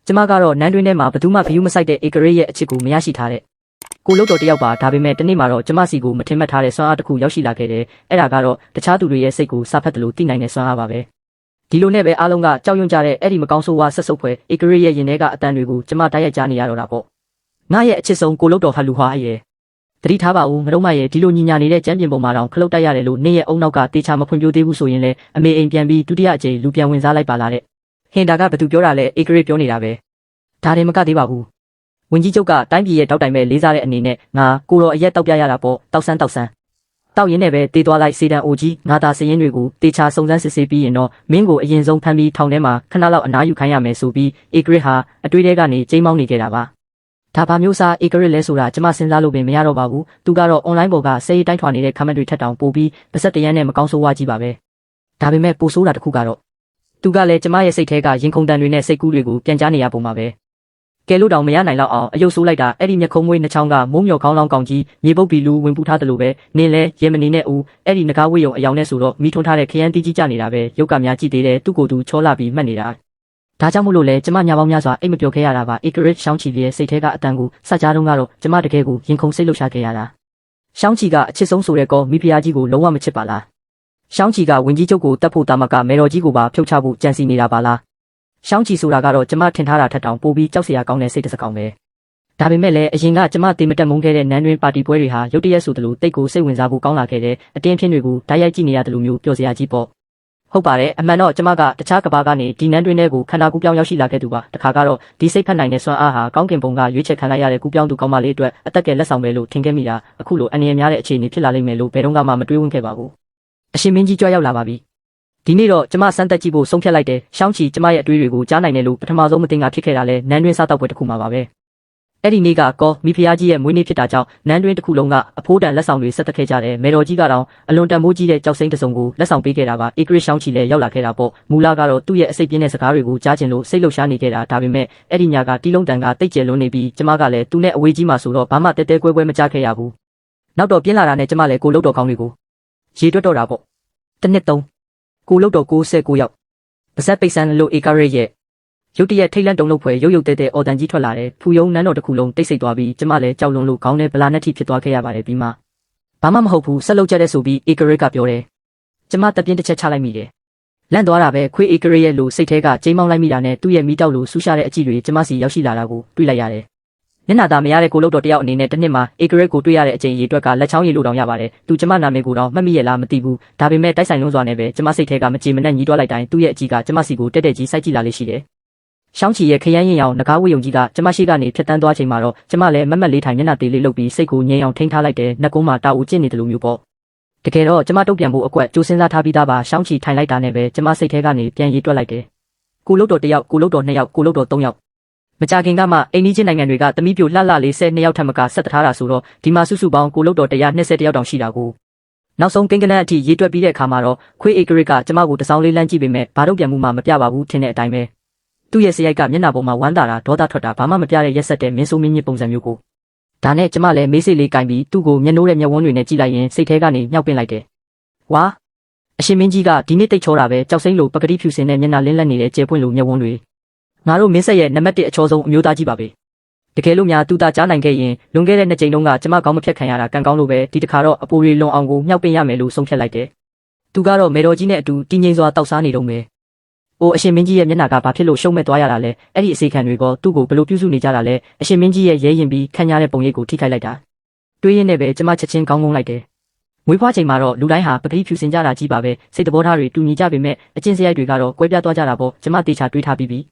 ကျမကတော့နန်းတွင်းထဲမှာဘသူမှဂယုမဆိုင်တဲ့ဧကရိရဲ့အချစ်ကိုမရရှိထားတဲ့ကိုလုတ်တော်တယောက်ပါဒါပေမဲ့တနေ့မှာတော့ကျမစီကိုမထင်မှတ်ထားတဲ့စွမ်းအားတစ်ခုရောက်ရှိလာခဲ့တယ်အဲ့ဒါကတော့တခြားသူတွေရဲ့စိတ်ကိုစာဖတ်တယ်လို့သိနိုင်တဲ့စွမ်းအားပါပဲဒီလိုနဲ့ပဲအားလုံးကကြောက်ရွံ့ကြတဲ့အဲ့ဒီမကောင်းဆိုးဝါးဆက်ဆုပ်ဖွယ်ဧကရိရဲ့ရင်ထဲကအတန်တွေကိုကျမတိုက်ရိုက်ကြားနေရတော့တာပေါ့ငါရဲ့အချစ်ဆုံးကိုလုတ်တော်ဟာလူဟာရဲ့တတိထားပါဦးငရုံးမရဲ့ဒီလိုညီညာနေတဲ့ကျမ်းပြင်ပုံမှာတော့ခလုတ်တိုက်ရတယ်လို့နေ့ရဲ့အုံနောက်ကတေချာမဖွင့်ပြသေးဘူးဆိုရင်လည်းအမေအိမ်ပြန်ပြီးဒုတိယအကြိမ်လူပြန်ဝင်စားလိုက်ပါလားတဲ့ဟင်ဒါကဘသူပြောတာလဲဧကရိပြောနေတာပဲဒါရင်မကသေးပါဘူးဝင်ကြီးချုပ်ကတိုင်းပြည်ရဲ့တောက်တိုင်ပဲလေးစားတဲ့အနေနဲ့ငါကိုတော်အရက်တောက်ပြရတာပေါ့တောက်ဆန်းတောက်ရင်းနဲ့ပဲတေးသွားလိုက်စေတံအိုကြီးငါသာစရင်တွေကိုတေချာစုံစမ်းစစ်ဆေးပြီးရင်တော့မင်းကိုအရင်ဆုံးဖမ်းပြီးထောင်ထဲမှာခဏလောက်အနားယူခိုင်းရမယ်ဆိုပြီးဧကရိဟာအတွေ့အထဲကနေကျိမ်းမောင်းနေခဲ့တာပါဒါဘာမျိုးစားဧကရိလဲဆိုတာကျမစဉ်းစားလို့ပင်မရတော့ပါဘူးသူကတော့ online ပေါ်ကစေးတိုင်းထွာနေတဲ့ comment တွေထက်တောင်ပိုပြီးပါဆက်တရမ်းနဲ့မကောင်းဆိုးဝါးကြီးပါပဲဒါပေမဲ့ပိုဆိုးတာတစ်ခုကတော့သူကလည်းကျမရဲ့စိတ်ထဲကရင်ခုန်တန်တွေနဲ့စိတ်ကူးတွေကိုပြန်ကြားနေရပုံပါပဲကဲလို့တောင်မရနိုင်တော့အောင်အယုတ်ဆိုးလိုက်တာအဲ့ဒီမျက်ခုံးမွေးနှချောင်းကမိုးမြော်ခေါင်းလောင်းကောင်ကြီးမြေပုတ်ပြီးလူဝင်ပူထားတယ်လို့ပဲနင်းလဲရေမနေနဲ့ဦးအဲ့ဒီငကားဝေးရုံအယောင်နဲ့ဆိုတော့မိထွန်းထားတဲ့ခရမ်းတီးကြီးကြနေတာပဲရုပ်ကများကြည့်သေးတယ်သူ့ကိုယ်သူချောလာပြီးမှတ်နေတာဒါကြောင့်မို့လို့လဲကျမညာပေါင်းများစွာအိတ်မပြောခဲ့ရတာပါဧကရစ်ရှောင်းချီရဲ့စိတ်ထဲကအတန်ကိုစကြားတုန်းကတော့ကျမတကယ်ကိုရင်ခုန်စိတ်လှုပ်ရှားခဲ့ရတာရှောင်းချီကအချစ်ဆုံးဆိုတဲ့ကောမိဖုရားကြီးကိုလုံးဝမချစ်ပါလားရှောင်းချီကဝင်ကြီးချုပ်ကိုတတ်ဖို့တာမကမေတော်ကြီးကိုပါဖြုတ်ချဖို့ကြံစီနေတာပါလားရှောင်းချီဆိုတာကတော့ကျမထင်ထားတာထက်တောင်ပိုပြီးကြောက်စရာကောင်းတဲ့စိတ်တစ်စကောင်ပဲဒါပေမဲ့လည်းအရင်ကကျမတေမတက်မုန်းခဲ့တဲ့နန်းတွင်ပါတီပွဲတွေဟာရုတ်တရက်ဆိုသလိုတိတ်ကိုစိတ်ဝင်စားဖို့ကောင်းလာခဲ့တဲ့အတင်းအဖျင်းတွေကိုဓာတ်ရိုက်ကြည့်နေရတယ်လို့မျိုးပြောစရာကြီးပေါ့ဟုတ်ပါတယ်အမှန်တော့ကျမကတခြားကဘာကနေဒီနန်းတွင်ထဲကိုခန္ဓာကိုယ်ပြောင်းရောက်ရှိလာခဲ့သူပါတခါကတော့ဒီစိတ်ဖက်နိုင်တဲ့စွမ်းအားဟာကောင်းကင်ဘုံကရွေးချယ်ခံလိုက်ရတဲ့ကူပြောင်းသူကောင်းမလေးအတွက်အသက်ကလက်ဆောင်ပဲလို့ထင်ခဲ့မိတာအခုလိုအနေရများတဲ့အခြေအနေဖြစ်လာလိမ့်မယ်လို့ဘယ်တော့မှမတွေးဝန်းခဲ့ပါဘူးအရှင်မင်းကြီးကြွရောက်လာပါပြီဒီနေ့တော့ကျမစမ်းသက်ကြည့်ဖို့ဆုံးဖြတ်လိုက်တယ်ရှောင်းချီကျမရဲ့အတွေးတွေကိုကြားနိုင်တယ်လို့ပထမဆုံးမသိငါဖြစ်ခဲ့တာလဲနန်းတွင်စားတော့ပွဲတစ်ခုမှာပါပဲအဲ့ဒီနေ့ကကောမိဖုရားကြီးရဲ့မွေးနေ့ဖြစ်တာကြောင့်နန်းတွင်တစ်ခုလုံးကအဖိုးတန်လက်ဆောင်တွေဆက်သက်ခဲ့ကြတယ်မေတော်ကြီးကတော့အလွန်တန်မိုးကြီးတဲ့ကြောက်စိမ့်တစ်စုံကိုလက်ဆောင်ပေးခဲ့တာပါဧကရစ်ရှောင်းချီလည်းရောက်လာခဲ့တာပေါ့မူလကတော့သူ့ရဲ့အစိတ်ပြင်းတဲ့စကားတွေကိုကြားကျင်လို့စိတ်လှုပ်ရှားနေခဲ့တာဒါပေမဲ့အဲ့ဒီညကတီးလုံးတန်ကတိတ်ကျဲလွန်းနေပြီးကျမကလည်းသူနဲ့အဝေးကြီးမှဆိုတော့ဘာမှတဲတဲကွဲကွဲမကြားခဲ့ရဘူးနောက်တော့ပြင်းလာတာနဲ့ကျမလည်းကိုလုတ်တော်ကောင်းတွေကိုရေတွက်တော့တာပေါ့တစ်နှစ်သုံးကိုလုတ်တော်69ရောက်ပါဇက်ပိတ်ဆန်းလို့ဧကရစ်ရဲ့ရုတ်တရက်ထိတ်လန့်တုန်လှုပ်ဖွယ်ရုပ်တဲ့အော်တန်ကြီးထွက်လာတယ်ဖူယုံနန်းတော်တစ်ခုလုံးတိတ်ဆိတ်သွားပြီးကျမလည်းကြောက်လွန်လို့ခေါင်းထဲဗလာနဲ့ထိဖြစ်သွားခဲ့ရပါတယ်ပြီးမှဘာမှမဟုတ်ဘူးဆက်လုပ်ကြတဲ့ဆိုပြီးဧကရစ်ကပြောတယ်ကျမတပြင်းတစ်ချက်ချလိုက်မိတယ်လန့်သွားတာပဲခွေးဧကရစ်ရဲ့လိုစိတ်ထဲကကျိမ်းမောင်းလိုက်မိတာနဲ့သူ့ရဲ့မိတောက်လိုဆူရှာတဲ့အကြည့်တွေကျမစီရောက်ရှိလာတာကိုတွေ့လိုက်ရတယ်မျက်နှာသားမရတဲ့ကိုလုတ်တော်တယောက်အနေနဲ့တစ်နှစ်မှာဧကရစ်ကိုတွေ့ရတဲ့အချိန်ရေတွက်ကလက်ချောင်းရေလို့တောင်ရပါတယ်သူကျမနာမည်ကိုတော့မှတ်မိရလားမသိဘူးဒါပေမဲ့တိုက်ဆိုင်လုံးစွာနဲ့ပဲကျမစိတ်ထဲကမကြေမနက်ညီးတွားလိုက်တိုင်းသူ့ရဲ့အကြည့်ကကျမစီကိုတက်တက်ကြီးစိုက်ကြည့်လာလေးရှိတယ်ရှောင်းချီရဲ့ခရမ်းရင်ရောင်ငကားဝေးယုံကြီးကကျမရှိကနေဖြတ်တန်းသွားချိန်မှာတော့ကျမလည်းမက်မက်လေးထိုင်မျက်နှာသေးလေးလှုပ်ပြီးစိတ်ကိုငြိမ်အောင်ထိန်းထားလိုက်တယ်နှက်ကုန်းမှာတာအူကျင့်နေတယ်လို့မျိုးပေါ့တကယ်တော့ကျမတုတ်ပြန်ဖို့အကွက်ကြိုးစင်းစားထားပြီးသားပါရှောင်းချီထိုင်လိုက်တာနဲ့ပဲကျမစိတ်ထဲကနေပြန်ရေးတွက်လိုက်တယ်ကိုလုတ်တော်1ယောက်ကိုလုတ်တော်2ယောက်ကိုလုတ်တော်3ယောက်မကြခင်ကမှအိန္ဒိချင်းနိုင်ငံတွေကတမိပြိုလှလှလေး12ယောက်ထက်မကဆက်ထားတာဆိုတော့ဒီမှာစုစုပေါင်းကိုလုတ်တော်120ယောက်တောင်ရှိတာကိုနောက်ဆုံးကိန်းကနန်းအထိရေးတွက်ပြီးတဲ့အခါမှာတော့ခွေးဧကရစ်ကကျမကိုတစောင်းလေးလမ်းကြည့်ပေမဲ့ဘာတော့ပြန်မှုမှမပြပါဘူးထင်တဲ့အတိုင်းပဲသူ့ရဲ့စရိုက်ကမျက်နှာပေါ်မှာဝမ်းသာတာဒေါသထွက်တာဘာမှမပြတဲ့ရက်ဆက်တဲ့မင်းဆိုးမင်းကြီးပုံစံမျိုးကိုဒါနဲ့ကျမလည်းမေးစိတ်လေးကင်ပြီးသူ့ကိုမျက်နှိုးတဲ့မျက်ဝန်းတွေနဲ့ကြည့်လိုက်ရင်စိတ်ထဲကနေမြှောက်ပင့်လိုက်တယ်ဝါအရှင်မင်းကြီးကဒီနေ့တိတ်ချောတာပဲကြောက်စိမ့်လိုပကတိဖြူစင်တဲ့မျက်နှာလင်းလက်နေတဲ့ကျဲပွင့်လိုမျက်ဝန်းတွေငါတို့မင်းဆက်ရဲ့နံပါတ်1အချောဆုံးအမျိုးသားကြီးပါပဲတကယ်လို့များသူတာကြားနိုင်ခဲ့ရင်လွန်ခဲ့တဲ့2ကြိမ်တုန်းကကျမကောင်းမဖြတ်ခံရတာကံကောင်းလို့ပဲဒီတစ်ခါတော့အပူရီလွန်အောင်ကိုမြှောက်ပင့်ရမယ်လို့ဆုံးဖြတ်လိုက်တယ်သူကတော့မေတော်ကြီးနဲ့အတူတည်ငြိမ်စွာတောက်စားနေတော့မယ်အိုအရှင်မင်းကြီးရဲ့မျက်နှာကဘာဖြစ်လို့ရှုံးမဲ့သွားရတာလဲအဲ့ဒီအစေခံတွေကသူ့ကိုဘလို့ပြုစုနေကြတာလဲအရှင်မင်းကြီးရဲ့ရဲရင်ပြီးခံရတဲ့ပုံရိပ်ကိုထိခိုက်လိုက်တာတွေးရင်းနဲ့ပဲကျမချက်ချင်းကောင်းလိုက်တယ်မွေးဖွားချိန်မှာတော့လူတိုင်းဟာပကတိဖြူစင်ကြတာကြီးပါပဲစိတ်တဘောထားတွေတူညီကြပေမဲ့အကျင့်စရိုက်တွေကတော့ကွဲပြားသွားကြတာပေါ့ကျမတေချာတွေးထားပြီးပြီ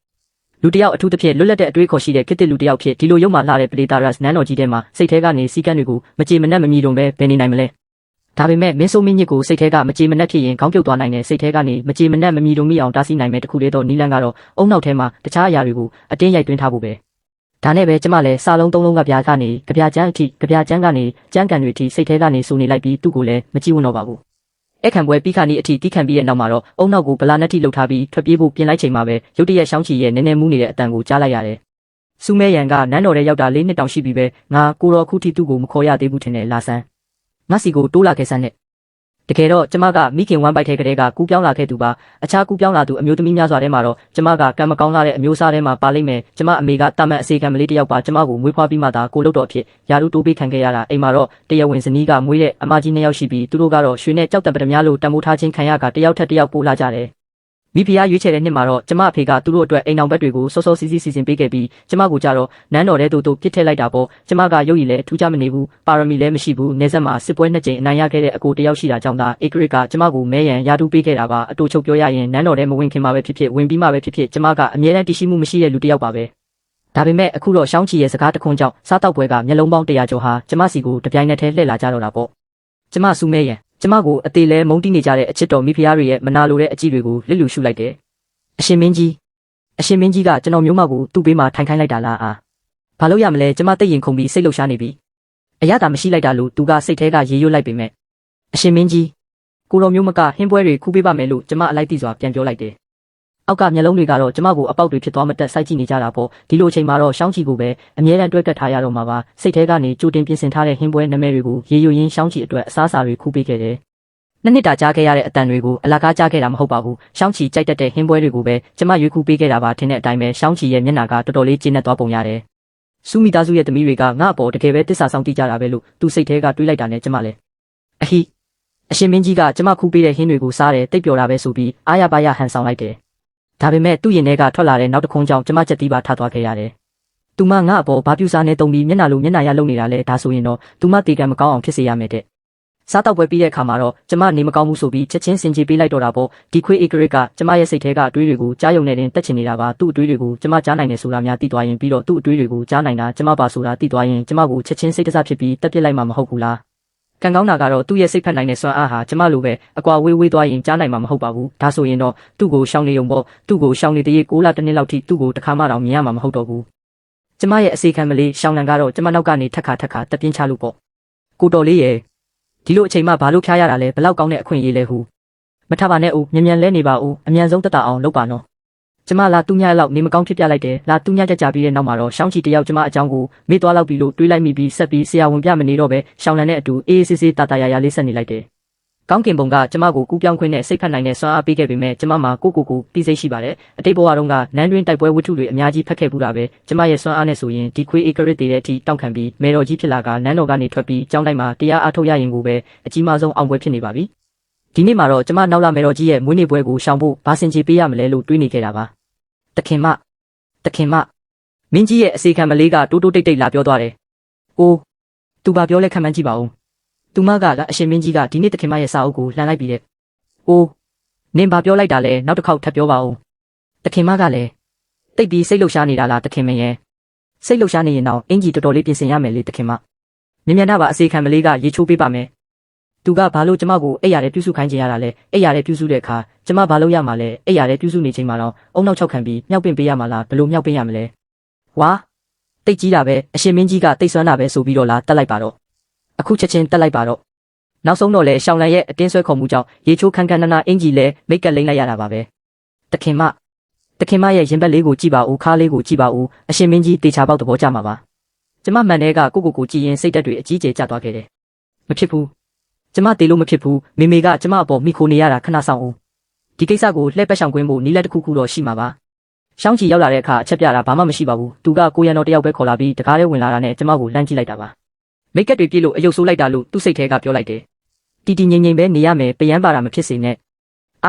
လူတယောက်အထူးသဖြင့်လွတ်လပ်တဲ့အတွေးခေါ်ရှိတဲ့ခေတ်သစ်လူတယောက်ဖြစ်ဒီလိုရုပ်မှလှတဲ့ပလေတာရပ်နန်းတော်ကြီးထဲမှာစိတ်ထဲကနေစီကန်းတွေကိုမကြေမနက်မမြည်တုံပဲဘယ်နေနိုင်မလဲဒါပေမဲ့မင်းဆိုးမင်းညစ်ကိုစိတ်ထဲကမကြေမနက်ဖြစ်ရင်ခေါင်းပြုတ်သွားနိုင်တဲ့စိတ်ထဲကနေမကြေမနက်မမြည်တုံမိအောင်တားဆီးနိုင်မဲ့တခုလေးတော့နီလန်းကတော့အုံနောက်ထဲမှာတခြားအရာတွေကိုအတင်းရိုက်သွင်းထားဖို့ပဲဒါနဲ့ပဲကျမလည်းစာလုံး3လုံးကပြားကနေကြပြားချမ်းအထိကြပြားချမ်းကနေကျန်းကန်တွေအထိစိတ်ထဲကနေစိုးနေလိုက်ပြီးသူ့ကိုလည်းမကြည့်ဝန်းတော့ပါဘူးအခန့်ပွဲပြီးခါနီးအထိတီးခံပြီးရဲ့နောက်မှာတော့အုံနောက်ကိုဗလာနက်ထိလှုပ်ထားပြီးထွက်ပြေးဖို့ပြင်လိုက်ချိန်မှာပဲရုတ်တရက်ရှောင်းချီရဲ့နည်းနည်းမူးနေတဲ့အတန်ကိုကြားလိုက်ရတယ်။စူမဲရန်ကနန်းတော်ထဲရောက်တာ4နှစ်တောင်ရှိပြီပဲငါကိုတော်အခုထိသူ့ကိုမခေါ်ရသေးဘူးထင်တယ်လာဆန်း။ငါစီကိုတိုးလာခဲ့စမ်းနဲ့ တကယ်တော့ကျမကမိခင်ဝမ်းပိုက်ထဲကလေးကကူးပြောင်းလာခဲ့သူပါအခြားကူးပြောင်းလာသူအမျိုးသမီးများစွာထဲမှာတော့ကျမကကံမကောင်းလာတဲ့အမျိုးသားထဲမှာပါလိမ့်မယ်ကျမအမေကတာမန်အစီကံမလေးတစ်ယောက်ပါကျမကိုမွေးဖွားပြီးမှသာကိုလုတ်တော်အဖြစ်ယာရုတိုးပေးခံခဲ့ရတာအိမ်မှာတော့တရားဝင်ဇနီးကမွေးတဲ့အမကြီး2ယောက်ရှိပြီးသူတို့ကတော့ရွှေနဲ့ကြောက်တံပတများလို့တံမိုးထားခြင်းခံရကတစ်ယောက်ထက်တစ်ယောက်ပို့လာကြတယ်မိဖုရားရွေးချယ်တဲ့နှစ်မှာတော့ကျမအဖေကသူတို့အတွက်အိမ်အောင်ဘက်တွေကိုစောစောစီးစီးစီစဉ်ပေးခဲ့ပြီးကျမကိုကြတော့နန်းတော်ထဲသို့ပြစ်ထည့်လိုက်တာပေါ့ကျမကရုပ်ရည်လည်းထူးခြားမနေဘူးပါရမီလည်းမရှိဘူးနေဆက်မှာစစ်ပွဲ2ကြိမ်အနိုင်ရခဲ့တဲ့အကိုတယောက်ရှိတာကြောင့်သာဧကရစ်ကကျမကိုမဲရန်ယာတူပေးခဲ့တာပါအတူချုပ်ပြောရရင်နန်းတော်ထဲမဝင်ခင်မှာပဲဖြစ်ဖြစ်ဝင်ပြီးမှပဲဖြစ်ဖြစ်ကျမကအမြဲတမ်းတည်ရှိမှုမရှိတဲ့လူတစ်ယောက်ပါပဲဒါပေမဲ့အခုတော့ရှောင်းချီရဲ့စကားတခွန်းကြောင့်စားတောက်ပွဲကမျက်လုံးပေါင်း100ကျော်ဟာကျမစီကိုတပြိုင်နက်တည်းလှည့်လာကြတော့တာပေါ့ကျမစူမဲရန်ကျမကိုအသေးလဲမုန်းတီးနေကြတဲ့အချစ်တော်မိဖုရားတွေရဲ့မနာလိုတဲ့အကြည့်တွေကိုလစ်လူရှုလိုက်တယ်အရှင်မင်းကြီးကကျွန်တော်မျိုးမကိုသူ့ဘေးမှာထိုင်ခိုင်းလိုက်တာလားဘာလို့ရမလဲကျမတိတ်ရင်ခုန်ပြီးစိတ်လှုပ်ရှားနေပြီအရသာမရှိလိုက်တာလို့သူကစိတ်ထဲကရေရွတ်လိုက်ပေမဲ့အရှင်မင်းကြီးကိုတော်မျိုးမကဟင်းပွဲတွေခူးပေးပါမယ်လို့ကျမအလိုက်သိစွာပြန်ပြောလိုက်တယ်အောက်ကမျက်လုံးတွေကတော့ကျမကိုအပေါက်တွေဖြစ်သွားမတက်စိုက်ကြည့်နေကြတာပေါ့ဒီလိုအချိန်မှာတော့ရှောင်းချီကိုပဲအမြဲတမ်းတွဲကပ်ထားရတော့မှာပါစိတ်ထဲကနေကြိုတင်ပြင်ဆင်ထားတဲ့ဟင်းပွဲနာမည်တွေကိုရေရွရင်းရှောင်းချီအတွက်အစားအစာတွေခူးပေးခဲ့တယ်နှစ်တာကြားခဲ့ရတဲ့အတန်တွေကိုအလကားကြားခဲ့တာမဟုတ်ပါဘူးရှောင်းချီကြိုက်တတ်တဲ့ဟင်းပွဲတွေကိုပဲကျမရွေးခူးပေးခဲ့တာပါထင်တဲ့အတိုင်းပဲရှောင်းချီရဲ့မျက်နှာကတော်တော်လေးကျဉ်းသွားပုံရတယ်စူမီသားစုရဲ့သမီးတွေကငါ့အပေါ်တကယ်ပဲတစ္ဆာဆောင်တိကြတာပဲလို့သူစိတ်ထဲကတွေးလိုက်တာနဲ့ကျမလည်းအရှင်မင်းကြီးကကျမခူးပေးတဲ့ဟင်းတွေကိုစားတယ်တိတ်ပျော်တာပဲဆိုပြီးအားရပါရဟန်ဆောင်လိုက်တယ်ဒါပေမဲ့သူ့ရင်ထဲကထွက်လာတဲ့နောက်တစ်ခုံကြောင့်ကျမချက်တီးပါထသွားခဲ့ရတယ်သူမငါ့အပေါ်ဘာပြူစားနေတုံပြီးမျက်နှာလိုမျက်နှာရလုံနေတာလဲဒါဆိုရင်တော့သူမတေကံမကောင်းအောင်ဖြစ်စေရမယ်တဲ့စားတော့ပွဲပြီးတဲ့အခါမှာတော့ကျမနေမကောင်းဘူးဆိုပြီးချက်ချင်းစင်ကြေပေးလိုက်တော့တာပေါ့ဒီခွေးဧကရစ်ကကျမရဲ့စိတ်ထဲကအတွေးတွေကိုကြားယုံနေတင်တက်ချင်နေတာပါသူ့အတွေးတွေကိုကျမကြားနိုင်တယ်ဆိုတာများသိသွားရင်ပြီးတော့သူ့အတွေးတွေကိုကြားနိုင်တာကျမပါဆိုတာသိသွားရင်ကျမကိုချက်ချင်းစိတ်တဆဖြစ်ပြီးတက်ပြစ်လိုက်မှာမဟုတ်ဘူးလားကံကောင်းတာကတော့သူ့ရဲ့စိတ်ဖက်နိုင်တဲ့စွမ်းအားဟာကျမလိုပဲအကွာဝေးသွားရင်ကြားနိုင်မှာမဟုတ်ပါဘူးဒါဆိုရင်တော့သူ့ကိုရှောင်နေုံပေါ့သူ့ကိုရှောင်နေတည်း6လတစ်နှစ်လောက်ထိသူ့ကိုတစ်ခါမှတော့မြင်ရမှာမဟုတ်တော့ဘူးကျမရဲ့အစီခံမလေးရှောင်လန်ကတော့ကျမနောက်ကနေထက်ခါတက်ပြင်းချလို့ပေါ့ကိုတော်လေးရဲ့ဒီလိုအချိန်မှဘာလို့ဖျားရတာလဲဘလောက်ကောင်းတဲ့အခွင့်အရေးလဲဟုမထပါနဲ့ဦးမြန်လဲနေပါဦးအမြန်ဆုံးတက်တာအောင်လုပ်ပါနော်ကျမလာသူညလောက်နေမကောင်းဖြစ်ပြလိုက်တယ်လာသူညကြပြီးတဲ့နောက်မှာတော့ရှောင်းချီတယောက်ကျမအကြောင်းကိုမေ့သွားလောက်ပြီလို့တွေးလိုက်မိပြီးဆက်ပြီးဆရာဝန်ပြမနေတော့ပဲရှောင်းလန်နဲ့အတူအေးအေးဆေးဆေးတာရလေးဆက်နေလိုက်တယ်ကောင်းကင်ဘုံကကျမကိုကူးပြောင်းခွင့်နဲ့စိတ်ဖက်နိုင်တဲ့စွမ်းအားပေးခဲ့ပေမဲ့ကျမမှာကိုတီးစိတ်ရှိပါတယ်အတိတ်ဘဝတုန်းကနန်းတွင်းတိုက်ပွဲဝတ္ထုတွေအများကြီးဖက်ခဲ့ဘူးတာပဲကျမရဲ့စွမ်းအားနဲ့ဆိုရင်ဒီခွေးဧကရစ်တဲ့အထိတောက်ခံပြီးမေတော်ကြီးဖြစ်လာကနန်းတော်ကနေထွက်ပြီးကျောင်းတိုင်းမှာတရားအားထုတ်ရရင်ကိုပဲအကြီးမားဆုံးအောင်ပွဲဖြစ်နေပါပြီဒီနေ့မှာတော့ကျမနောက်လာမေတော်ကြီးရဲ့မွေးနေ့ပွဲကိုရှောင်ဖို့ဘာစင်ချေပေးရမလဲလို့တွေးနေခဲ့တာပါတခင်မမင်းကြီးရဲ့အစီခံမလေးကတိုးတိတ်လာပြောသွားတယ်အိုးသူဘာပြောလဲခံမှန်းကြည့်ပါဦးသူမကအရှင်မင်းကြီးကဒီနေ့တခင်မရဲ့စာအုပ်ကိုလှန်လိုက်ပြီးတဲ့။အိုးနင်ဘာပြောလိုက်တာလဲနောက်တစ်ခေါက်ထပ်ပြောပါဦး။တခင်မကလည်းတိတ်ပြီးစိတ်လှုပ်ရှားနေတာလားတခင်မရဲ့။စိတ်လှုပ်ရှားနေရင်တော့အင်ကြီးတော်တော်လေးပြင်ဆင်ရမယ်လေတခင်မ။မြင်မြန်တာပါအစီခံမလေးကရေချိုးပေးပါမယ်။သူကဘာလို့ကျမကိုအိပ်ရတဲ့ပြုစုခိုင်းချင်ရတာလဲအိပ်ရတဲ့ပြုစုတဲ့အခါကျမဘာလို့ရမှာလဲအိပ်ရတဲ့ပြုစုနေချိန်မှာတော့အုံနောက်၆ခံပြီးမြောက်ပင်ပေးရမှာလားဘလို့မြောက်ပင်ရမလဲ။ဝါတိတ်ကြီးတာပဲအရှင်မင်းကြီးကတိတ်ဆွမ်းတာပဲဆိုပြီးတော့လားတက်လိုက်ပါတော့အခုချက်ချင်းတက်လိုက်ပါတော့နောက်ဆုံးတော့လေရှောင်းလန်ရဲ့အတင်းဆွဲခေါ်မှုကြောင့်ရေချိုးခန်းနာအင်ကြီးလဲမိတ်ကပ်လိမ့်လိုက်ရတာပါပဲတခင်မရဲ့ရင်ဘက်လေးကိုကြည့်ပါဦးခါးလေးကိုကြည့်ပါဦးအရှင်မင်းကြီးတေချာပေါက်သဘောကျမှာပါကျမမှန်တဲ့ကကိုကြည်ရင်စိတ်တက်တွေအကြီးကျယ်ကျသွားခဲ့တယ်မဖြစ်ဘူးကျမတေလို့မဖြစ်ဘူးမေကကျမအပေါ်မိခိုနေရတာခဏဆောင်ဦးဒီကိစ္စကိုလှည့်ပတ်ဆောင်ကွင်းဖို့နီးလက်တစ်ခုတော့ရှိမှာပါရှောင်းချီရောက်လာတဲ့အခါအချက်ပြတာဘာမှမရှိပါဘူးသူကကိုရန်တော်တယောက်ပဲခေါ်လာပြီးတကားထဲဝင်လာတာနဲ့ကျမကိုလှမ်းကြည့်လိုက်တာပါမိတ်ကပ်တွေပြည့်လို့အယုတ်ဆိုးလိုက်တာလို့သူ့စိတ်ထဲကပြောလိုက်တယ်တီတီငိမ့်ပဲနေရမယ်ပယမ်းပါတာမဖြစ်စေနဲ့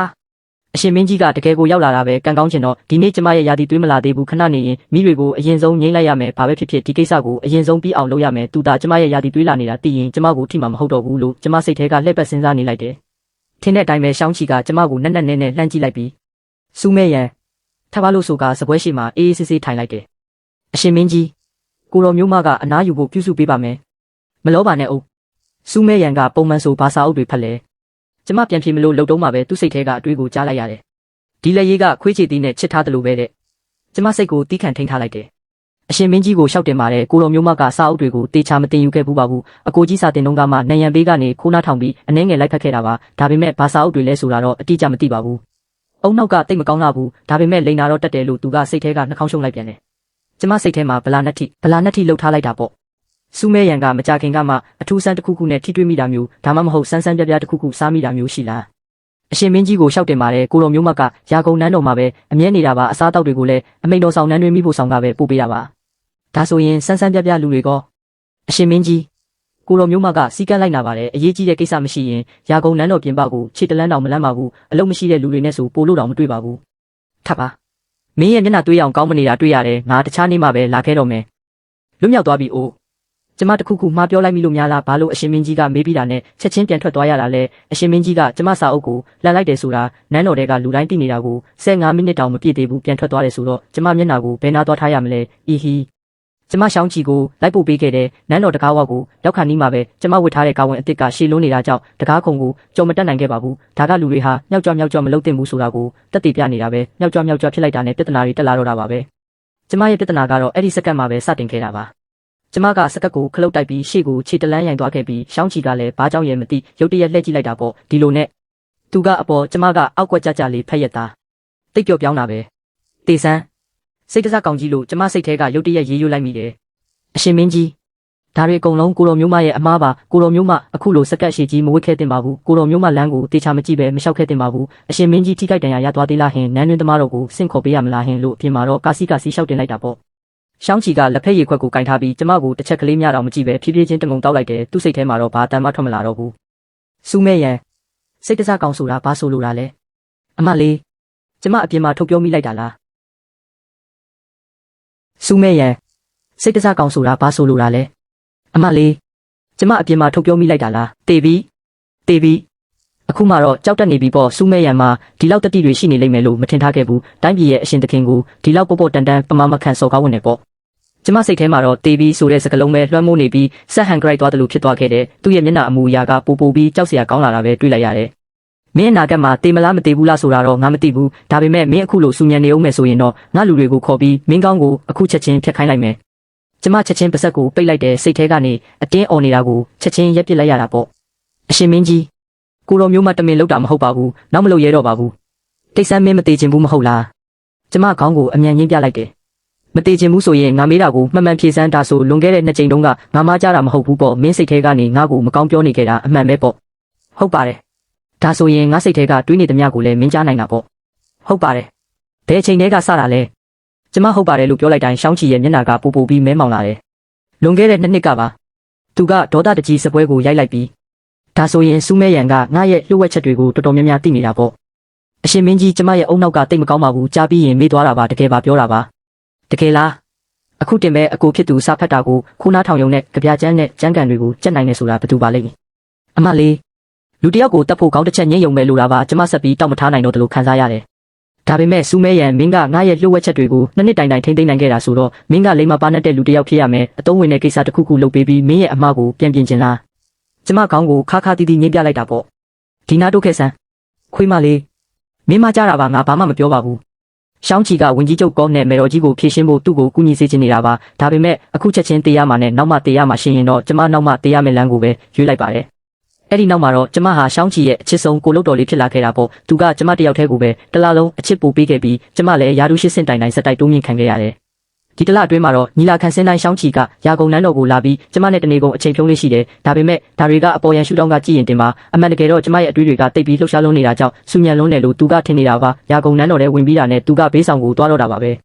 အရှင်မင်းကြီးကတကယ်ကိုရောက်လာတာပဲကံကောင်းချင်တော့ဒီနေ့ကျမရဲ့ယာတီသွေးမလာသေးဘူးခဏနေရင်မိတွေကိုအရင်ဆုံးငိမ့်လိုက်ရမယ်ဘာပဲဖြစ်ဖြစ်ဒီကိစ္စကိုအရင်ဆုံးပြီးအောင်လုပ်ရမယ်သူသာကျမရဲ့ယာတီသွေးလာနေတာသိရင်ကျမကိုထိမှာမဟုတ်တော့ဘူးလို့ကျမစိတ်ထဲကလှည့်ပတ်စဉ်းစားနေလိုက်တယ်ထင်းတဲ့အတိုင်းပဲရှောင်းချီကကျမကိုနဲ့လှမ်းကြည့်လိုက်ပြီးစူးမဲရန်ထပ်ပါလို့ဆိုကစပွဲရှိမှာအေးဆေးထိုင်လိုက်တယ်အရှင်မင်းကြီးကိုတော်မျိုးမကအနားယူဖို့ပြုစုပေးပါမယ်မလောပါနဲ့အုပ်စူးမဲရန်ကပုံမှန်ဆိုဘာစာအုပ်တွေဖတ်လဲကျမပြန်ပြေမလို့လှုပ်တုံးမှာပဲသူ့စိတ်ထဲကအတွေးကိုကြားလိုက်ရတယ်ဒီလက်ရေးကခွေးချေသေးနဲ့ချစ်ထားတယ်လို့ပဲတဲ့ကျမစိတ်ကိုတီးခန့်ထိန်းထားလိုက်တယ်အရှင်မင်းကြီးကိုရှောက်တင်ပါတယ်ကိုတော်မျိုးမကစာအုပ်တွေကိုတေချာမတင်ယူခဲ့ဘူးပါဘူးအကိုကြီးစာတင်တုံးကမှနယံဘေးကနေခိုးနှားထောင်ပြီးအနှဲငယ်လိုက်ဖက်ခဲ့တာပါဒါပေမဲ့ဘာစာအုပ်တွေလဲဆိုတာတော့အတိအကျမသိပါဘူးအုံနောက်ကတိတ်မကောင်းလာဘူးဒါပေမဲ့လိန်နာတော့တက်တယ်လို့သူကစိတ်ထဲကနှာခေါင်းရှုံလိုက်ပြန်တယ်ကျမစိတ်ထဲမှာဗလာနက်ထိလှုပ်ထားလိုက်တာပေါ့ စူးမဲရန်ကမကြခင်ကမှအထူးဆန်းတစ်ခုခုနဲ့ထိတွေ့မိတာမျိုးဒါမှမဟုတ်ဆန်းဆန်းပြပြတစ်ခုခုစားမိတာမျိုးရှိလားအရှင်မင်းကြီးကိုရှောက်တင်ပါတယ်ကိုတော်မျိုးမကရာကုန်နန်းတော်မှာပဲအမြဲနေတာပါအစားတောက်တွေကိုလည်းအမိန်တော်ဆောင်နန်းတွင်မိဖို့ဆောင်ကပဲပို့ပေးတာပါဒါဆိုရင်ဆန်းဆန်းပြပြလူတွေကအရှင်မင်းကြီးကိုတော်မျိုးမကစီကန်းလိုက်နာပါတယ်အရေးကြီးတဲ့ကိစ္စမရှိရင်ရာကုန်နန်းတော်ပြင်ပကိုခြေတလန်းတောင်မလန်းပါဘူးအလုံးမရှိတဲ့လူတွေနဲ့ဆိုပို့လို့တောင်မတွေ့ပါဘူးထပ်ပါမင်းရဲ့မျက်နှာတွေးအောင်ကောင်းမနေတာတွေ့ရတယ်ငါတခြားနေ့မှပဲလာခဲ့တော့မယ်လွတ်မြောက်သွားပြီအိုးကျမတခုခုမှားပြောလိုက်မိလို့များလားဘာလို့အရှင်မင်းကြီးကမေးပြီးတာနဲ့ချက်ချင်းပြန်ထွက်သွားရတာလဲအရှင်မင်းကြီးကကျမစာအုပ်ကိုလှန်လိုက်တယ်ဆိုတာနန်းတော်တဲကလူတိုင်းသိနေတာကို15မိနစ်တောင်မပြည့်သေးဘူးပြန်ထွက်သွားတယ်ဆိုတော့ကျမမျက်နှာကိုဘယ်နာသွားထားရမလဲအီဟီကျမရှောင်းချီကိုလိုက်ပို့ပေးခဲ့တယ်နန်းတော်တကားဝကိုရောက်ခါနီးမှာပဲကျမဝတ်ထားတဲ့ကာဝင်အစ်စ်ကရှည်လုံးနေတာကြောင့်တကားခုံကိုကြုံမတက်နိုင်ခဲ့ပါဘူးဒါကလူတွေဟာမြောက်ကြွမလုပ်သင့်ဘူးဆိုတာကိုတက်တည်ပြနေတာပဲမြောက်ကြွဖြစ်လိုက်တာနဲ့ပြဿနာတွေတက်လာတော့တာပါပဲကျမရဲ့ပြဿနာကတော့အဲ့ဒီစက္ကန့်မှာပဲစတင်ခဲ့တာပါကျမကစကတ်ကိုခလုတ်တိုက်ပြီးရှေ့ကိုခြေတလန်းရိုင်သွားခဲ့ပြီးရှောင်းချီကလည်းဘာကြောင့်ရဲမသိရုတ်တရက်လှည့်ကြည့်လိုက်တာပေါ့ဒီလိုနဲ့သူကအပေါ်ကျမကအောက်ကွက်ကြလေးဖက်ရက်သားတိတ်ကြော့ပြောင်းတာပဲတေဆန်းစိတ်တစကောင်ကြီးလို့ကျမစိတ်ထဲကရုတ်တရက်ရေးရွလိုက်မိတယ်အရှင်မင်းကြီးဒါတွေအကုန်လုံးကိုတော်မျိုးမရဲ့အမားပါကိုတော်မျိုးမအခုလိုစကတ်ရှည်ကြီးမဝစ်ခဲ့တင်ပါဘူးကိုတော်မျိုးမလမ်းကိုတေချာမကြည့်ပဲမလျှောက်ခဲ့တင်ပါဘူးအရှင်မင်းကြီးထိခိုက်ဒဏ်ရာရသွားသေးလားဟင်နန်းတွင်သမားတော်ကိုဆင့်ခေါ်ပေးရမလားဟင်လို့အပြင်မှာတော့ကာစီလျှောက်တင်လိုက်တာပေါ့ရှောင်းချီကလက်ဖက်ရည်ခွက်ကိုကင်ထားပြီးကျမကိုတစ်ချက်ကလေးမျှတော့မကြည့်ပဲဖြည်းဖြည်းချင်းတငုံတောက်လိုက်တယ်သူ့စိတ်ထဲမှာတော့ဘာတမ်းမှထွက်မလာတော့ဘူးစူးမဲရန်စိတ်တစကောင်ဆိုတာဘာဆိုလိုတာလဲအမလေးကျမအပြင်မှာထုတ်ပြောမိလိုက်တာလားစူးမဲရန်စိတ်တစကောင်ဆိုတာဘာဆိုလိုတာလဲအမလေးကျမအပြင်မှာထုတ်ပြောမိလိုက်တာလားတေးပြီးအခုမှတော့ကြောက်တက်နေပြီပေါ့စူးမဲရန်မှာဒီလောက်တတိတွေရှိနေလိမ့်မယ်လို့မထင်ထားခဲ့ဘူးတိုင်းပြည်ရဲ့အရှင်သခင်ကိုဒီလောက်ပေါ့တန်ပမာမခန့်စော်ကားဝင်နေပေါ့ကျမစိတ်ထဲမှာတော့တေးပြီးဆိုတဲ့စကားလုံးပဲလွှမ်းမိုးနေပြီးဆက်ဟန်ဂရိုက်သွားတယ်လို့ဖြစ်သွားခဲ့တယ်သူ့ရဲ့မျက်နှာအမူအရာကပိုပြီးကြောက်စရာကောင်းလာတာပဲတွေ့လိုက်ရတယ်မင်းအနာကမှာတေးမလားမတေးဘူးလားဆိုတာတော့ငါမသိဘူးဒါပေမဲ့မင်းအခုလို့စူညံနေအောင်မယ်ဆိုရင်တော့ငါလူတွေကိုခေါ်ပြီးမင်းကောင်းကိုအခုချက်ချင်းဖျက်ခိုင်းလိုက်မယ်ကျမချက်ချင်းပါဆက်ကိုပိတ်လိုက်တဲ့စိတ်ထဲကနေအတင်းអော်နေတာကိုချက်ချင်းရက်ပစ်လိုက်ရတာပေါ့အရှင်မင်းကြီးကိုတော်မျိုးမတမင်လောက်တာမဟုတ်ပါဘူးနောက်မလို့ရဲတော့ပါဘူးတိတ်ဆန်းမင်းမသေးခြင်းဘူးမဟုတ်လားကျမခေါင်းကိုအမြန်ရင်းပြလိုက်တယ်မသေးခြင်းဘူးဆိုရင်ငါမေးတာကိုမှန်မှန်ဖြေစမ်းတာဆိုလွန်ခဲ့တဲ့2ကြိမ်တုန်းကငါမကြားတာမဟုတ်ဘူးပေါ့မင်းစိတ်ထဲကနေငါ့ကိုမကောင်းပြောနေခဲ့တာအမှန်ပဲပေါ့ဟုတ်ပါတယ်ဒါဆိုရင်ငါစိတ်ထဲကတွေးနေသမျှကိုလည်းမင်းကြားနိုင်တာပေါ့ဟုတ်ပါတယ်ဘယ်အချိန်တည်းကစတာလဲကျမဟုတ်ပါတယ်လို့ပြောလိုက်တိုင်းရှောင်းချီရဲ့မျက်နှာကပိုပြီးမဲမောင်လာတယ်လွန်ခဲ့တဲ့2နှစ်ကပါသူကဒေါသတကြီးစပွဲကိုရိုက်လိုက်ပြီးဒါဆိုရင်စူးမဲရန်ကငါရဲ့လှုပ်ဝက်ချက်တွေကိုတော်တော်များများသိနေတာပေါ့အရှင်မင်းကြီးကျမရဲ့အုံနောက်ကတိတ်မကောင်းပါဘူးကြားပြီးရင်မေးသွားတာပါတကယ်ပါပြောတာပါတကယ်လားအခုတင်ပဲအကိုဖြစ်သူစာဖတ်တာကိုခိုးနားထောင်ယုံနဲ့ကြပြချမ်းနဲ့ကြမ်းကန်တွေကိုကြက်နိုင်နေဆိုတာဘယ်သူပါလိမ့်အမလေးလူတယောက်ကိုတတ်ဖို့ကောင်းတစ်ချက်ညှို့ယုံမဲ့လို့လားပါကျမဆက်ပြီးတောက်မထားနိုင်တော့တယ်လို့ခံစားရတယ်ဒါပေမဲ့စူးမဲရန်မင်းကငါရဲ့လှုပ်ဝက်ချက်တွေကို2နှစ်တိုင်ထိမ့်သိမ့်နိုင်ခဲ့တာဆိုတော့မင်းကလိမ္မာပါတဲ့လူတယောက်ဖြစ်ရမယ်အတုံးဝင်တဲ့ကိစ္စတစ်ခုခုလုပ်ပေးပြီးမင်းရဲ့အမှားကိုပြန်ပြင်ချင်လားကျမခေါင်းကိုခါတီးတီးညှိပြလိုက်တာပေါ့ဒီနာတို့ခဲ့ဆန်းခွေးမလေးမင်းမကြတာပါငါဘာမှမပြောပါဘူးရှောင်းချီကဝင်ကြီးချုပ်ကောနဲ့မေတော်ကြီးကိုဖြည့်ရှင်းဖို့သူ့ကိုကူညီစေချင်နေတာပါဒါပေမဲ့အခုချက်ချင်းတေးရမှာနဲ့နောက်မှတေးရမှာရှင်ရင်တော့ကျမနောက်မှတေးရမယ့်လမ်းကိုပဲရွေးလိုက်ပါတယ်အဲ့ဒီနောက်မှာတော့ကျမဟာရှောင်းချီရဲ့အချစ်ဆုံးကိုလုတ်တော်လေးဖြစ်လာခဲ့တာပေါ့သူကကျမတယောက်တည်းကိုပဲတလားလုံးအချစ်ပို့ပေးခဲ့ပြီးကျမလည်းရာထူး8ဆင့်တိုင်စက်တိုက်တိုးမြင့်ခံခဲ့ရတယ်ဒီတလအတွင်းမှာတော့ညီလာခံစင်းတိုင်းရှောင်းချီကရာကုန်နန်းတော်ကိုလာပြီးကျမနဲ့တနေကုန်အချိန်ဖြုံးလေးရှိတယ်ဒါပေမဲ့ဒါတွေကအပေါ်ရန်ရှူတောင်းကကြည့်ရင်တင်ပါအမှန်တကယ်တော့ကျမရဲ့အတွေးတွေကတိတ်ပြီးလှုပ်ရှားလုံးနေတာကြောင့်စူညံလုံးတယ်လို့သူကထင်နေတာပါရာကုန်နန်းတော်ထဲဝင်ပြီးတာနဲ့သူကဘေးဆောင်ကိုတွားတော့တာပါပဲ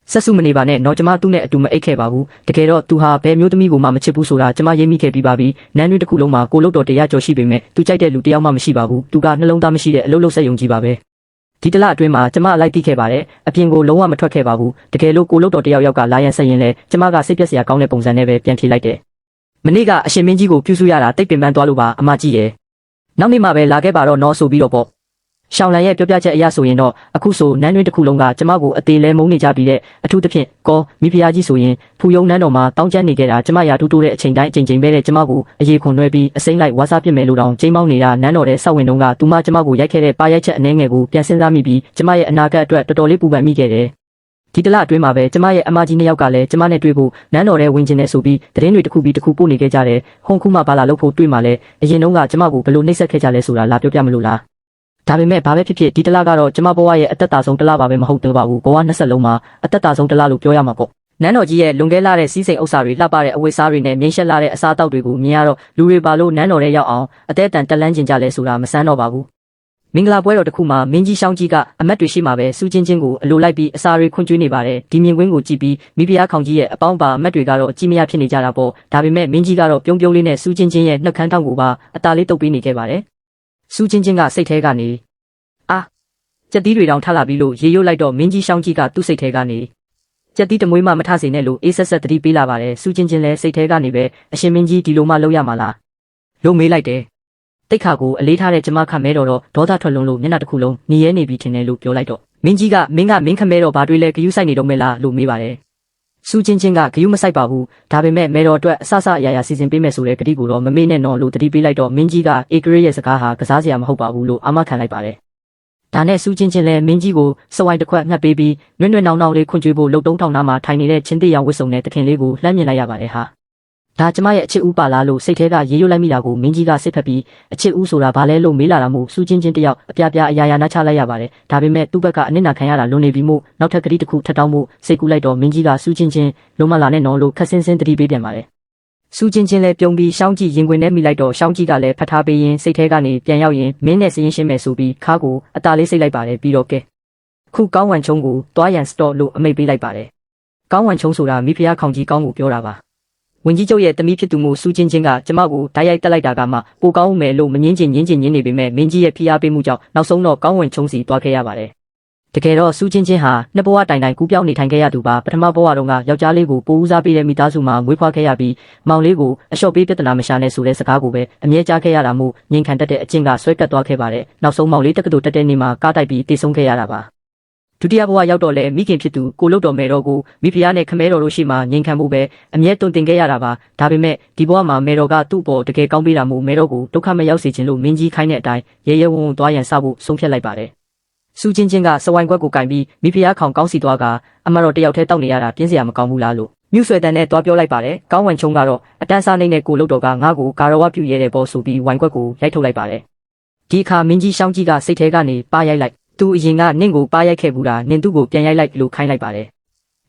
ဆက်စုမနေပါနဲ့တော့ကျမသူ့နဲ့အတူမအိတ်ခဲ့ပါဘူးတကယ်တော့သူဟာဘယ်မျိုးသမီးကိုမှမချစ်ဘူးဆိုတာကျမရေးမိခဲ့ပြီးပါပြီနန်းတွင်တစ်ခုလုံးမှာကိုလုတ်တော်တရားကျော်ရှိပေမဲ့သူကြိုက်တဲ့လူတယောက်မှမရှိပါဘူးသူကနှလုံးသားမရှိတဲ့အလုပ်လုပ်ဆက်ယုံကြည်ပါပဲဒီတလအတွင်းမှာကျမလိုက်သိခဲ့ပါတယ်အပြင်ကိုလုံးဝမထွက်ခဲ့ပါဘူးတကယ်လို့ကိုလုတ်တော်တယောက်ကလာရန်ဆက်ရင်လဲကျမကစိတ်ပြက်စရာကောင်းတဲ့ပုံစံနဲ့ပဲပြန်ဖြေလိုက်တယ်မနေ့ကအရှင်မင်းကြီးကိုပြုစုရတာတိတ်ပင်ပန်းသွားလို့ပါအမကြီးရဲ့နောက်နေ့မှပဲလာခဲ့ပါတော့နော်ဆိုပြီးတော့ပေါ့ရှောင်းလန်ရဲ့ပြောပြချက်အရဆိုရင်တော့အခုဆိုနန်းတွင်တစ်ခုလုံးကကျမကိုအသေးလဲမုန်းနေကြပြီးတဲ့အထူးသဖြင့်ကောမိဖုရားကြီးဆိုရင်ဖူယုံနန်းတော်မှာတောင်းကျမ်းနေခဲ့တာကျမရာထူးတိုးတဲ့အချိန်တိုင်းအချိန်ပဲတဲ့ကျမကိုအရေးခွန်လွှဲပြီးအစိမ့်လိုက်ဝါစားပြစ်မယ်လို့တောင်ချိန်မောင်းနေတာနန်းတော်တဲ့စောက်ဝင်တုန်းကသူမကျမကိုရိုက်ခဲ့တဲ့ပါရိုက်ချက်အနှဲငယ်ကိုပြန်စဉ်းစားမိပြီးကျမရဲ့အနာဂတ်အတွက်တော်တော်လေးပူပန်မိခဲ့တယ်ဒီတလအတွင်းမှာပဲကျမရဲ့အမကြီးနှစ်ယောက်ကလည်းကျမနဲ့တွေ့ဖို့နန်းတော်ထဲဝင်ကျင်နေဆိုပြီးတရင်တွေတစ်ခုပြီးတစ်ခုပို့နေခဲ့ကြတယ်ဟွန်ခုမှဘာလာလို့ဖို့တွေ့မှလဲအရင်တုန်းကကျမကိုဘယ်လိုနှိပ်စက်ခဲ့ကြလဲဆိုတာလာပြောပြမလို့လားဒါပေမဲ့ဘာပဲဖြစ်ဖြစ်ဒီတလကတော့ကျမဘဝရဲ့အသက်တာဆုံးတလပါပဲမဟုတ်သေးပါဘူးဘဝ20လုံးမှာအသက်တာဆုံးတလလို့ပြောရမှာပေါ့ နန်းတော်ကြီးရဲ့လွန်ကဲလာတဲ့စီးစိမ်ဥစ္စာတွေလှပတဲ့အဝတ်စားတွေနဲ့မြိန်ရှက်လာတဲ့အစားအသောက်တွေကိုမြင်ရတော့လူတွေပါလို့နန်းတော်ထဲရောက်အောင်အသေးအတန်တက်လန်းကျင်ကြလဲဆိုတာမဆန်းတော့ပါဘူးမင်္ဂလာပွဲတော်တစ်ခုမှာမင်းကြီးရှောင်းကြီးကအမတ်တွေရှိမှပဲစူးချင်းချင်းကိုအလိုလိုက်ပြီးအစာတွေခွန့်ကျွေးနေပါတယ်ဒီမြင်ကွင်းကိုကြည့်ပြီးမိဖုရားခေါင်ကြီးရဲ့အပေါင်းပါအမတ်တွေကတော့ကြည်မရဖြစ်နေကြတာပေါ့ဒါပေမဲ့မင်းကြီးကတော့ပြုံးပြုံးလေးနဲ့စူးချင်းချင်းရဲ့နှုတ်ခမ်းထောင်ကိုပါအသားလေးတုပ်ပေးနေခဲ့ပါတယ်စူးချင်းချင်းကစိတ်ထဲကနေအာကြက်သီးတွေတောင်ထလာပြီးလို့ရေရွတ်လိုက်တော့မင်းကြီးရှောင်းကြီးကသူ့စိတ်ထဲကနေကြက်သီးတမွေးမှမထစေနဲ့လို့အေးဆက်ဆက်တတိပေးလာပါတယ်စူးချင်းချင်းလည်းစိတ်ထဲကနေပဲအရှင်မင်းကြီးဒီလိုမှလုပ်ရမှာလားလို့မေးလိုက်တယ်တိတ်ခါကိုအလေးထားတဲ့ကျမခမဲတော်ဒေါသထွက်လွန်လို့မျက်နှာတစ်ခုလုံးနေရဲနေပြီထင်တယ်လို့ပြောလိုက်တော့မင်းကြီးကမင်းခမဲတော်ဘာတွေလဲဂယုဆိုင်နေတော့မဲလားလို့မေးပါတယ်စူးချင်းချင်းကဂယုမဆိုင်ပါဘူးဒါပေမဲ့မဲတော်အတွက်အဆအရာစီစဉ်ပေးမယ်ဆိုတဲ့ဂတိကိုတော့မမေ့နဲ့နော်လို့တတိပေးလိုက်တော့မင်းကြီးကအေဂရစ်ရဲ့စကားဟာကစားစရာမဟုတ်ပါဘူးလို့အာမခံလိုက်ပါတယ်ဒါနဲ့စူးချင်းချင်းလည်းမင်းကြီးကိုစဝိုင်းတစ်ခွက်ငှက်ပေးပြီးနွဲ့နောင်လေးခွန့်ကျွေးဖို့လှုပ်တုံးထောင်နာမှာထိုင်နေတဲ့ချင်းသေးရောင်ဝစ်စုံနဲ့တခင်လေးကိုလှမ်းမြင်လိုက်ရပါတယ်ဟာဒါကျမရဲ့အချစ်ဦးပါလားလို့စိတ်ထဲကရေရွတ်လိုက်မိတာကိုမင်းကြီးကစိတ်ဖက်ပြီးအချစ်ဦးဆိုတာဘာလဲလို့မေးလာတာမို့စူးချင်းချင်းတယောက်အပြားအရာနာချလိုက်ရပါတယ်ဒါပေမဲ့သူ့ဘက်ကအနစ်နာခံရတာလွန်နေပြီမို့နောက်ထပ်ကတိတစ်ခုထပ်တောင်းမှုစိတ်ကူးလိုက်တော့မင်းကြီးကစူးချင်းချင်းလုံးမလာနဲ့နော်လို့ခက်ဆင်းဆင်းတတိပေးပြန်ပါတယ်စူးချင်းချင်းလည်းပြုံးပြီးရှောင်းကြည့်ရင်ခွင်ထဲမိလိုက်တော့ရှောင်းကြည့်ကလည်းဖတ်ထားပေးရင်စိတ်ထဲကနေပြန်ရောက်ရင်မင်းနဲ့စရင်ရှင်းမယ်ဆိုပြီးခါကိုအตาလေးစိတ်လိုက်ပါတယ်ပြီးတော့ကဲခုကောင်းဝမ်ချုံကိုတွားရန်စတော့လို့အမိတ်ပေးလိုက်ပါတယ်ကောင်းဝမ်ချုံဆိုတာမိဖုရားခေါင်ကြီးကောင်းကိုပြောတာပါဝင်ကြီးချုပ်ရဲ့တမီးဖြစ်သူမို့စူးချင်းချင်းကကျမကိုဓာတ်ရိုက်တက်လိုက်တာကမှပိုကောင်းမယ်လို့မငင်းချင်ညင်းနေပေမဲ့မင်းကြီးရဲ့ဖိအားပေးမှုကြောင့်နောက်ဆုံးတော့ကောင်းဝင်ချုံစီတွားခဲ့ရပါတယ်တကယ်တော့စူးချင်းချင်းဟာနှစ်ဘဝတိုင်ကူးပြောင်းနေထိုင်ခဲ့ရသူပါပထမဘဝတုန်းကယောက်ျားလေးကိုပိုဦးစားပေးတဲ့မိသားစုမှာမွေးဖွားခဲ့ရပြီးမောင်လေးကိုအလျှော့ပေးပြဿနာမရှာနဲ့ဆိုတဲ့စကားကိုပဲအမြဲကြားခဲ့ရတာမို့ငြိမ်ခံတတ်တဲ့အကျင့်ကဆွဲကပ်သွားခဲ့ပါတယ်နောက်ဆုံးမောင်လေးတက္ကသိုလ်တက်တဲ့နေ့မှာကားတိုက်ပြီးတည်ဆုံးခဲ့ရတာပါဒုတိယဘဝရောက်တော့လေမိခင်ဖြစ်သူကိုလုတ်တော်မယ်တော်ကိုမိဖုရားနဲ့ခမဲတော်တို့ရှိမှငြိမ်ခံမှုပဲအမြဲတုံတင်ခဲ့ရတာပါဒါပေမဲ့ဒီဘဝမှာမယ်တော်ကသူ့ပေါ်တကယ်ကောင်းပေးတာမို့မယ်တော်ကိုဒုက္ခမရောက်စေချင်လို့မင်းကြီးခိုင်းတဲ့အတိုင်းရဲဝံ့သွားရန်စဖို့ဆုံးဖြတ်လိုက်ပါတယ်စူးချင်းချင်းကစဝိုင်းခွက်ကိုကင်ပြီးမိဖုရားခေါင်ကောင်းစီသွားကအမတော်တယောက်တည်းတောက်နေရတာပြင်းစရာမကောင်းဘူးလားလို့မြုပ်ဆွဲတန်နဲ့သွားပြောလိုက်ပါတယ်ကောင်းဝံချုံကတော့အတန်းစားနေတဲ့ကိုလုတ်တော်ကငါ့ကိုဂါရဝပြုရဲတဲ့ပေါ်ဆိုပြီးဝိုင်းခွက်ကိုရိုက်ထုတ်လိုက်ပါတယ်ဒီအခါမင်းကြီးရှောင်းကြီးကစိတ်ထဲကနေပါရိုက်လိုက်သူအရင်ကနင့်ကိုပါရိုက်ခဲ့ဘူးလားနင်သူ့ကိုပြန်ရိုက်လိုက်လို့ခိုင်းလိုက်ပါတယ်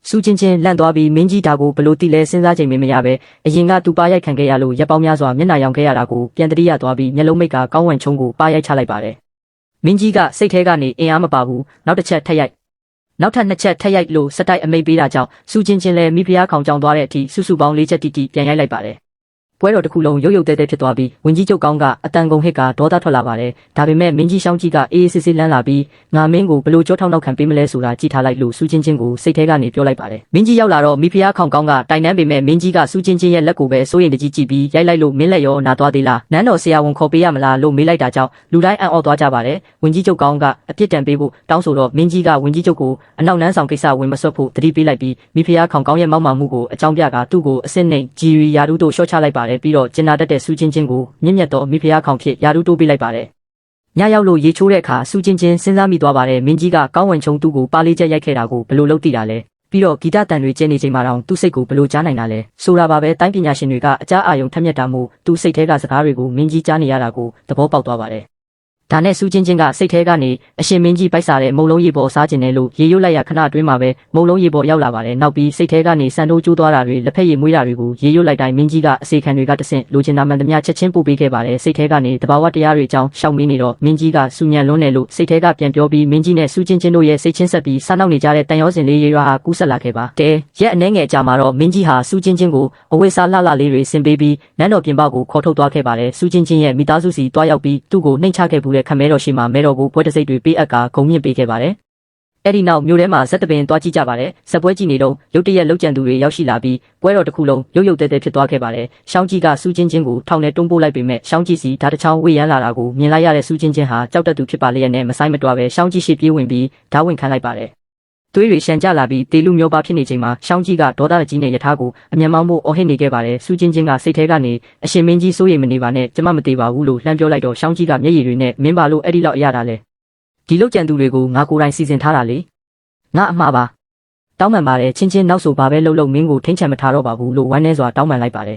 စူးချင်းချင်းလန့်သွားပြီးမင်းကြီးဒါကိုဘလို့တိလဲစဉ်းစားချိန်မရပဲအရင်ကသူပါရိုက်ခံခဲ့ရလို့ရက်ပေါင်းများစွာမျက်နှာရောင်ခဲ့ရတာကိုပြန်တတိယသွားပြီးမျက်လုံးမိတ်ကကောင်းဝံချုံကိုပါရိုက်ချလိုက်ပါတယ်မင်းကြီးကစိတ်ထဲကနေအင်အားမပါဘူးနောက်တစ်ချက်ထက်ရိုက်နောက်ထပ်နှစ်ချက်ထက်ရိုက်လို့စတိုက်အမိတ်ပေးတာကြောင့်စူးချင်းချင်းလည်းမိဖုရားခေါင်ကြောင်သွားတဲ့အထိစုစုပေါင်း၄ချက်တိတိပြန်ရိုက်လိုက်ပါတယ်ပွဲတော်တစ်ခုလုံးရုပ်တဲဖြစ်သွားပြီးဝင်ကြီးချုပ်ကောင်းကအတန်ကုန်ဟစ်ကဒေါသထွက်လာပါတယ်ဒါပေမဲ့မင်းကြီးရှောင်းကြီးကအေးစစ်လန်းလာပြီးငါမင်းကိုဘလို့ကြောထောက်နောက်ခံပေးမလဲဆိုတာကြည့်ထားလိုက်လို့စူးချင်းချင်းကိုစိတ်ထဲကနေပြောလိုက်ပါတယ်မင်းကြီးရောက်လာတော့မိဖုရားခေါင်ကောင်းကတိုင်တန်းပေမဲ့မင်းကြီးကစူးချင်းချင်းရဲ့လက်ကိုပဲစိုးရိမ်တကြီးကြည့်ပြီးရိုက်လိုက်လို့မင်းလက်ရောနာသွားသေးလားနန်းတော်ဆရာဝန်ခေါ်ပေးရမလားလို့မေးလိုက်တာကြောင့်လူတိုင်းအံ့ဩသွားကြပါတယ်ဝင်ကြီးချုပ်ကောင်းကအပြစ်ဒဏ်ပေးဖို့တောင်းဆိုတော့မင်းကြီးကဝင်ကြီးချုပ်ကိုအနောက်နန်းဆောင်ကိစ္စဝင်မဆွတ်ဖို့တတိပေးလိုက်ပြီးမိဖုရားခေါင်ကောင်းရဲ့မောက်မာမှုကိုအကြောင်းပြကသူ့ကိုအစစ်နှိမ်ဂျီရီယာဒူးတို့ရှော့ချလိုက်ပါတယ်ပြီးတော့ကျင်နာတဲ့စူးချင်းချင်းကိုမြင့်မြတ်သောမိဖုရားခေါင်ဖြစ်ယာဒူးတိုးပေးလိုက်ပါတယ်ညရောက်လို့ရေချိုးတဲ့အခါစူးချင်းချင်းစဉ်းစားမိသွားပါတယ်မင်းကြီးကကောင်းဝံချုံသူ့ကိုပါလေးချက်ရိုက်ခဲ့တာကိုဘယ်လိုလုပ်သိတာလဲပြီးတော့ဂီတတန်တွေကျင်းနေချိန်မှာတော့သူ့စိတ်ကိုဘယ်လိုကြားနိုင်တာလဲဆိုတာပါပဲတိုင်းပညာရှင်တွေကအကြားအာရုံထက်မြက်တာမို့သူ့စိတ်ထဲကစကားတွေကိုမင်းကြီးကြားနေရတာကိုသဘောပေါက်သွားပါတယ်ဒါနဲ့စူးချင်းချင်းကစိတ်ထဲကနေအရှင်မင်းကြီးပိုက်စားတဲ့မုံလုံးရေပေါ်စားကျင်တယ်လို့ရေရွတ်လိုက်ရခဏအတွင်းမှာပဲမုံလုံးရေပေါ်ရောက်လာပါတယ်နောက်ပြီးစိတ်ထဲကနေစံတိုးကျိုးသွားတာတွေလက်ဖက်ရည်မွေးတာတွေကိုရေရွတ်လိုက်တိုင်းမင်းကြီးကအစေခံတွေကတဆင့်လိုချင်တာမှန်သမျှချက်ချင်းပို့ပေးခဲ့ပါတယ်စိတ်ထဲကနေတဘာဝတရားတွေအကြောင်းရှောက်မင်းနေတော့မင်းကြီးကစူညံလွန်းတယ်လို့စိတ်ထဲကပြန်ပြောပြီးမင်းကြီးနဲ့စူးချင်းချင်းတို့ရဲ့စိတ်ချင်းဆက်ပြီးစားနောက်နေကြတဲ့တန်ရောစင်လေးရေရွာဟာကူးဆက်လာခဲ့ပါတဲရက်အနှဲငယ်ကြာမှာတော့မင်းကြီးဟာစူးချင်းချင်းကိုအဝိစားလှလှလေးတွေဆင်ပေးပြီးနန်းတော်ပြင်ပကိုခေါ်ထုတ်သွားခဲ့ပါတယ်စူးချင်းချင်းရဲ့မိသားစုစီတွားရောက်ပြီးသူ့ကိုနှိမ်ချခဲ့ဘူးတဲ့ခမဲတော်ရှိမှမဲတော်ကိုပွဲတစိတ်တွေပေးအပ်ကဂုံမြင့်ပေးခဲ့ပါတယ်။အဲ့ဒီနောက်မြို့ထဲမှာဇက်တပင်တွားကြည့်ကြပါတယ်။ဇက်ပွဲကြည့်နေတော့ရုတ်တရက်လှုပ်ကြံသူတွေရောက်ရှိလာပြီးပွဲတော်တစ်ခုလုံးရုတ်တဲဖြစ်သွားခဲ့ပါတယ်။ရှောင်းကြီးကစူးချင်းချင်းကိုထောင်ထဲတွန်းပို့လိုက်ပေမဲ့ရှောင်းကြီးစီဓာတ်တစ်ချောင်းဝေရမ်းလာတာကိုမြင်လိုက်ရတဲ့စူးချင်းချင်းဟာကြောက်တတ်သူဖြစ်ပါလျက်နဲ့မဆိုင်မတွားပဲရှောင်းကြီးရှိပြေးဝင်ပြီးဓာတ်ဝင်ခံလိုက်ပါတယ်။သွေးတွေရှန်ကြလာပြီးတေလူမျိုးပါဖြစ်နေချိန်မှာရှောင်းကြီးကဒေါသကြီးနဲ့ယထာကိုအမြန်မောင်းဖို့အော်ဟစ်နေခဲ့ပါတယ်။စူးချင်းချင်းကစိတ်ထဲကနေအရှင်မင်းကြီးစိုးရိမ်မနေပါနဲ့ကျမမသေးပါဘူးလို့လှမ်းပြောလိုက်တော့ရှောင်းကြီးကမျက်ရည်တွေနဲ့မင်းပါလို့အဲ့ဒီလောက်အရတာလဲဒီလောက်ကြံသူတွေကိုငါကိုယ်တိုင်စီစဉ်ထားတာလေငါအမှားပါတောင်းပန်ပါတယ်ချင်းချင်းနောက်ဆိုဘာပဲလှုပ်မင်းကိုထိန်ချန်မထားတော့ပါဘူးလို့ဝမ်းနည်းစွာတောင်းပန်လိုက်ပါတယ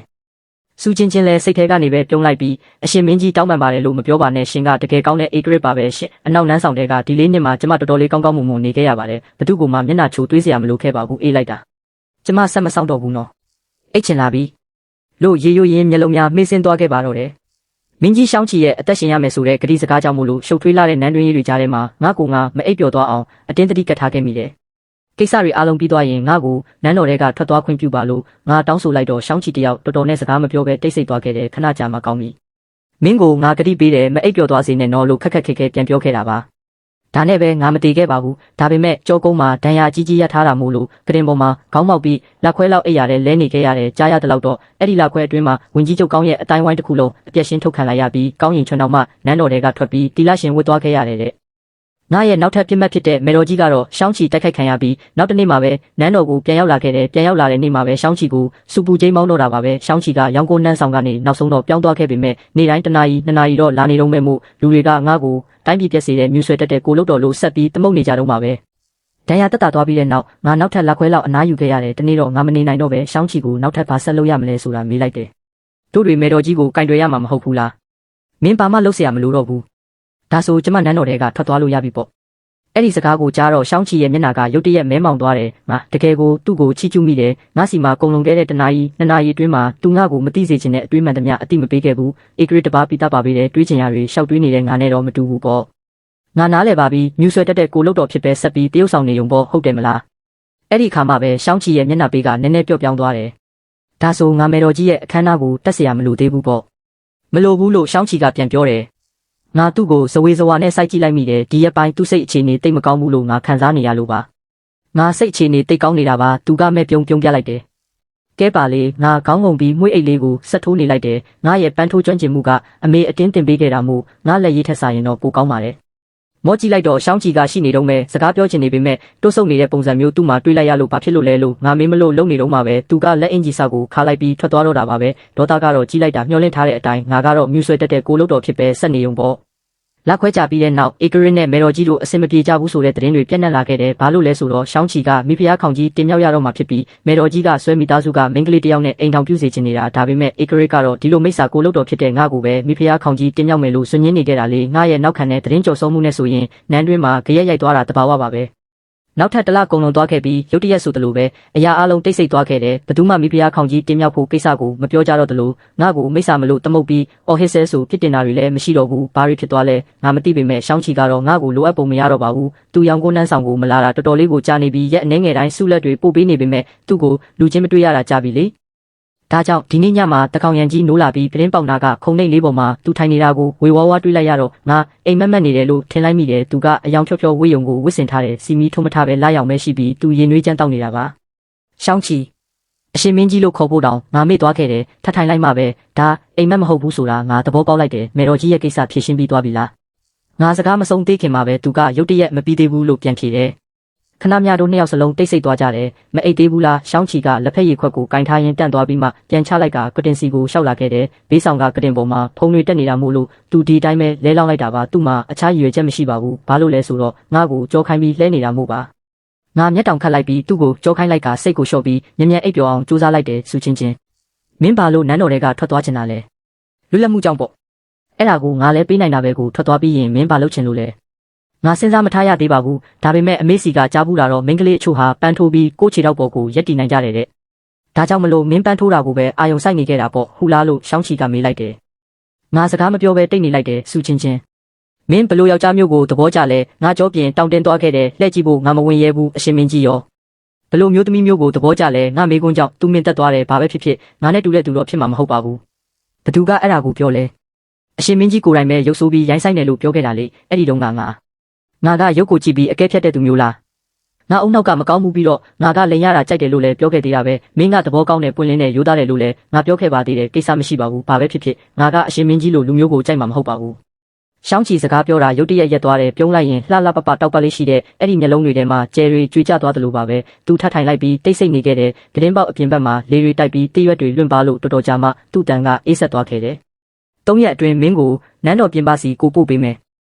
်စူးချင်းချင်းလည်းစိတ်ထဲကနေပဲပြုံးလိုက်ပြီးအရှင်မင်းကြီးတောင်းပန်ပါတယ်လို့မပြောပါနဲ့ရှင်ကတကယ်ကောင်းတဲ့အေဂရစ်ပါပဲရှင်အနောက်နန်းဆောင်တွေကဒီလေးနှစ်မှာကျမတော်တော်လေးကောင်းကောင်းမွန်မွန်နေခဲ့ရပါတယ်ဘသူကမှမျက်နှာချိုသွေးစရာမလိုခဲ့ပါဘူးအေးလိုက်တာ ကျမဆက်မဆောင်တော့ဘူးနော်အိတ်ချင်လာပြီလို့ရေရွရင်းမျက်လုံးများမေးစင်းသွားခဲ့ပါတော့တယ်မင်းကြီးရှောင်းချီရဲ့အသက်ရှင်ရမယ်ဆိုတဲ့ဂတိစကားကြောင့်မို့လို့ရှုပ်ထွေးလာတဲ့နန်းတွင်းရေးတွေကြားထဲမှာငါ့ကိုငါမအိပ်ပျော်သွားအောင်အတင်းတတိကတ်ထားခဲ့မိတယ်ကိစ္စတွေအားလုံးပြီးသွားရင်ငါ့ကိုနန်းတော်ထဲကထွက်သွားခွင့်ပြုပါလို့ငါတောင်းဆိုလိုက်တော့ရှောင်းချီတယောက်တော်တော်နဲ့စကားမပြောဘဲတိတ်ဆိတ်သွားခဲ့တယ်ခဏကြာမှကောင်းပြီမင်းကိုငါဂတိပေးတယ်မအိပ်ပျော်သွားစေနဲ့နော်လို့ခက်ခက်ခဲခဲပြန်ပြောခဲ့တာပါဒါနဲ့ပဲငါမတည်ခဲ့ပါဘူးဒါပေမဲ့ကြောကုန်းမှာဒဏ်ရာကြီးကြီးရထားတာမို့လို့ကတင်ပေါ်မှာခေါင်းမောက်ပြီးလက်ခွဲလောက်အိပ်ရတဲ့လဲနေခဲ့ရတယ်ကြားရတဲ့လောက်တော့အဲ့ဒီလက်ခွဲအတွင်းမှာဝင်ကြီးချုပ်ကောင်းရဲ့အတိုင်းဝိုင်းတစ်ခုလုံးအပြက်ရှင်းထုတ်ခံလိုက်ရပြီးကောင်းရင်ချွန်းတော်မှနန်းတော်တွေကထွက်ပြီးတီလာရှင်ဝတ်သွားခဲ့ရတယ်တဲ့ငါရဲ့နောက်ထပ်ပြစ်မှတ်ဖြစ်တဲ့မေတော်ကြီးကတော့ရှောင်းချီတိုက်ခိုက်ခံရပြီးနောက်တစ်နေ့မှာပဲနန်းတော်ကိုပြန်ရောက်လာခဲ့တယ်ပြန်ရောက်လာတဲ့နေ့မှာပဲရှောင်းချီကိုစူပူချင်းမောင်းတော့တာပါပဲရှောင်းချီကရောင်ကိုနှန်းဆောင်ကနေနောက်ဆုံးတော့ပြောင်းသွားခဲ့ပေမဲ့နေ့တိုင်းတစ်နာရီနှစ်နာရီတော့လာနေတော့မဲ့မို့လူတွေကငါ့ကိုတိုင်းပြည်ပြက်စေတဲ့မြူဆွဲတက်တဲ့ကိုလုတ်တော်လို့ဆက်ပြီးတမုတ်နေကြတော့မှာပဲဒဏ်ရာတက်တာသွားပြီးတဲ့နောက်ငါနောက်ထပ်လက်ခွဲလောက်အနားယူခဲ့ရတယ်တနေ့တော့ငါမနေနိုင်တော့ပဲရှောင်းချီကိုနောက်ထပ်ဘာဆက်လုပ်ရမလဲဆိုတာမေးလိုက်တယ်တို့တွေမေတော်ကြီးကိုကင်တွယ်ရမှာမဟုတ်ဘူးလားမင်းဘာမှလုပ်เสียမလို့တော့ဘူးဒါဆိုကျမနန်းတော်တွေကထွက်သွားလို့ရပြီပေါ့အဲ့ဒီစကားကိုကြားတော့ရှောင်းချီရဲ့မျက်နှာကရုတ်တရက်မဲမောင်သွားတယ်ငါတကယ်ကိုသူ့ကိုချီးကျူးမိတယ်ငါစီမှာကုံလုံးခဲ့တဲ့တနာရီနှစ်နာရီအတွင်းမှာသူငါ့ကိုမသိစေချင်တဲ့အတွေးမှန်သမျှအတိမပေးခဲ့ဘူးဧကရတပါပိတပါပေးတယ်တွေးချင်ရတွေရှောက်တွေးနေတဲ့ငါနဲ့တော့မတူဘူးပေါ့ငါနားလဲပါပြီမြူဆွဲတက်တဲ့ကိုလုတ်တော်ဖြစ်ပဲဆက်ပြီးတရုတ်ဆောင်နေုံပေါ့ဟုတ်တယ်မလားအဲ့ဒီခါမှပဲရှောင်းချီရဲ့မျက်နှာပေးကနည်းနည်းပျော့ပြောင်းသွားတယ်ဒါဆိုငါမေတော်ကြီးရဲ့အခမ်းအနားကိုတက်เสียမလို့သေးဘူးပေါ့မလို့ဘူးလို့ရှောင်းချီကပြန်ပြောတယ်ငါသူ့ကိုဇဝေဇဝါနဲ့စိုက်ကြည့်လိုက်မိတယ်ဒီရက်ပိုင်းသူ့စိတ်အခြေအနေတိတ်မကောင်းဘူးလို့ငါခံစားနေရလို့ပါငါစိတ်အခြေအနေတိတ်ကောင်းနေတာပါသူကမဲ့ပြုံးပြလိုက်တယ်ကဲပါလေငါခေါင်းငုံပြီးမွှေးအိတ်လေးကိုဆက်ထိုးနေလိုက်တယ်ငါရဲ့ပန်းထိုးကျွမ်းကျင်မှုကအမေအတင်းတင်ပေးခဲ့တာမို့ငါလက်ရည်ထက်စားရင်တော့ပိုကောင်းပါတယ်မောကြည့်လိုက်တော့ရှောင်းချီကရှိနေတော့မဲ့စကားပြောချင်နေပေမဲ့တိုးဆုပ်နေတဲ့ပုံစံမျိုးသူ့မှာတွေးလိုက်ရလို့ဘာဖြစ်လို့လဲလို့ငါမေးမလို့လုံနေတော့မှပဲသူကလက်အင်ကြီးဆောက်ကိုခါလိုက်ပြီးထွက်သွားတော့တာပါပဲဒေါသကတော့ကြီးလိုက်တာမျောလင့်ထားတဲ့အတိုင်းငါကတော့မြူဆွဲတက်တဲ့ကိုလုတ်တော်ဖြစ်ပဲဆက်နေုံပေါ့လက်ခွဲကြပြီးတဲ့နောက်ဧကရစ်နဲ့မေတော်ကြီးတို့အစင်မပြေကြဘူးဆိုတဲ့သတင်းတွေပြန့်နှံ့လာခဲ့တယ်။ဘာလို့လဲဆိုတော့ရှောင်းချီကမိဖုရားခေါင်ကြီးတင်မြောက်ရတော့မှဖြစ်ပြီးမေတော်ကြီးကဆွဲမိသားစုကမိန်းကလေးတစ်ယောက်နဲ့အိမ်ထောင်ပြုစေချင်နေတာဒါပေမဲ့ဧကရစ်ကတော့ဒီလိုမိစ္ဆာကိုလုတ်တော်ဖြစ်တဲ့ငါ့ကိုပဲမိဖုရားခေါင်ကြီးတင်မြောက်မယ်လို့ဆွညင်းနေခဲ့တာလေငါရဲ့နောက်ခံတဲ့သတင်းကြော်ဆုံးမှုနဲ့ဆိုရင်နန်းတွင်းမှာကြရက်ရိုက်သွားတာတဘာဝပါပဲနောက်ထပ်တလကုံလုံးသွားခဲ့ပြီးရုတ်တရက်ဆိုသလိုပဲအရာအလုံးတိတ်ဆိတ်သွားခဲ့တယ်ဘသူမှမိဖုရားခေါင်ကြီးတင်မြောက်ဖို့ကိစ္စကိုမပြောကြတော့သလိုငါ့ကိုမိစ္ဆာမလို့တမုတ်ပြီးအော်ဟစ်ဆဲဆိုဖြစ်တင်တာတွေလည်းမရှိတော့ဘူးဘာတွေဖြစ်သွားလဲငါမသိပေမဲ့ရှောင်းချီကတော့ငါ့ကိုလိုအပ်ပုံမရတော့ပါဘူးသူရောင်ကိုနှန်းဆောင်ကိုမလာတာတော်တော်လေးကိုကြာနေပြီးရက်အနှဲငယ်တိုင်းဆုလက်တွေပို့ပေးနေပေမဲ့သူ့ကိုလူချင်းမတွေ့ရတာကြာပြီလေဒါကြောင့်ဒီနေ့ညမှာတကောင်ရန်ကြီးနိုးလာပြီးပြတင်းပေါက်နာကခုံနှိတ်လေးပေါ်မှာသူထိုင်နေတာကိုဝေဝါးဝါတွေးလိုက်ရတော့ငါအိမ်မက်မက်နေတယ်လို့ထင်လိုက်မိတယ်သူကအယောင်ဖြောဖြောဝေးယုံကိုဝစ်စင်ထားတယ်စီမီထုံးမထားပဲလာရောက်မဲရှိပြီးသူရင်နွေးချမ်းတောက်နေတာပါရှောင်းချီအရှင်မင်းကြီးလို့ခေါ်ဖို့တောင်ငါမေ့သွားခဲ့တယ်ထထိုင်လိုက်မှပဲဒါအိမ်မက်မဟုတ်ဘူးဆိုတာငါသဘောပေါက်လိုက်တယ်မေတော်ကြီးရဲ့ကိစ္စဖြေရှင်းပြီးသွားပြီလားငါစကားမဆုံးသေးခင်မှာပဲသူကရုတ်တရက်မပြီးသေးဘူးလို့ပြန်ဖြေတယ်ခဏမြတို့နှစ်ယောက်စလုံးတိတ်ဆိတ်သွားကြတယ်မအိတ်သေးဘူးလားရှောင်းချီကလက်ဖက်ရည်ခွက်ကိုကင်ထားရင်တန့်သွားပြီးမှပြန်ချလိုက်ကကတင်စီကိုရှောက်လာခဲ့တယ်ဘေးဆောင်ကကတင်ပေါ်မှာဖုံတွေတက်နေတာမို့လို့သူဒီတိုင်းပဲလဲလောင်းလိုက်တာပါသူ့မှာအခြားရည်ရွယ်ချက်မရှိပါဘူးဘာလို့လဲဆိုတော့ငါ့ကိုကြောခိုင်းပြီးလဲနေတာမို့ပါငါမျက်တောင်ခတ်လိုက်ပြီးသူ့ကိုကြောခိုင်းလိုက်ကစိတ်ကိုလျှော့ပြီးမြ мян အိပ်ပျော်အောင်ကြိုးစားလိုက်တယ်စူချင်းချင်းမင်းဘာလို့နန်းတော်တွေကထွက်သွားချင်တာလဲလွတ်လပ်မှုကြောင့်ပေါ့အဲ့ဒါကိုငါလည်းပေးနိုင်တာပဲကိုထွက်သွားပြီးရင်မင်းဘာလုပ်ချင်လို့လဲငါစဉ်းစားမထားရသေးပါဘူးဒါပေမဲ့အမေစီကကြားဘူးလာတော့မိန်းကလေးအချို့ဟာပန်းထိုးပြီးကိုယ့်ခြေထောက်ပေါ်ကိုရက်တီနိုင်ကြတယ်တဲ့ဒါကြောင့်မလို့မင်းပန်းထိုးတာကိုပဲအာယုံဆိုင်နေခဲ့တာပေါ့ဟူလားလို့ရှောင်းချီကမေးလိုက်တယ်ငါစကားမပြောဘဲတိတ်နေလိုက်တယ်စူချင်းချင်းမင်းဘလို့ယောက်ျားမျိုးကိုသဘောကျလဲငါကြောပြင်တောင်းတင်းသွားခဲ့တယ်လှည့်ကြည့်ဖို့ငါမဝင်ရဲဘူးအရှင်မင်းကြီးရောဘလို့မျိုးသမီးမျိုးကိုသဘောကျလဲငါမေးခွန်းကြောင့်သူမင်းတက်သွားတယ်ဘာပဲဖြစ်ဖြစ်ငါနဲ့တူတဲ့သူတော့ဖြစ်မှာမဟုတ်ပါဘူးဘသူကအဲ့ဒါကိုပြောလဲအရှင်မင်းကြီးကိုယ်တိုင်ပဲရုပ်ဆိုးပြီးရိုင်းဆိုင်တယ်လို့ပြောခဲ့တာလေအဲ့ဒီတုန်းကငါကရုပ်ကိုကြည့်ပြီးအကဲဖြတ်တဲ့သူမျိုးလားငါအုံနောက်ကမကောင်းမှုပြီးတော့ငါကလိန်ရတာကြိုက်တယ်လို့လည်းပြောခဲ့သေးတာပဲမင်းကသဘောကောင်းတဲ့ပွင့်လင်းတဲ့ရိုးသားတယ်လို့လည်းငါပြောခဲ့ပါသေးတယ်ကိစ္စမရှိပါဘူးဘာပဲဖြစ်ဖြစ်ငါကအရှင်မင်းကြီးလိုလူမျိုးကိုကြိုက်မှာမဟုတ်ပါဘူးရှောင်းချီစကားပြောတာရုတ်တရက်ရက်သွားတယ်ပြုံးလိုက်ရင်လှလှပပတောက်ပလေးရှိတဲ့အဲ့ဒီမျက်လုံးတွေထဲမှာကျဲတွေကြွေကျသွားတယ်လို့ပါပဲသူထထိုင်လိုက်ပြီးတိတ်ဆိတ်နေခဲ့တယ်ဂရင်းပေါက်အပြင်ဘက်မှာလေတွေတိုက်ပြီးတရွက်တွေလွင့်ပါလို့တော်တော်ကြာမှသူ့တန်ကအေးဆက်သွားခဲ့တယ်၃ရက်အတွင်းမင်းကိုနန်းတော်ပြင်ပစီကိုပို့ပေးမယ်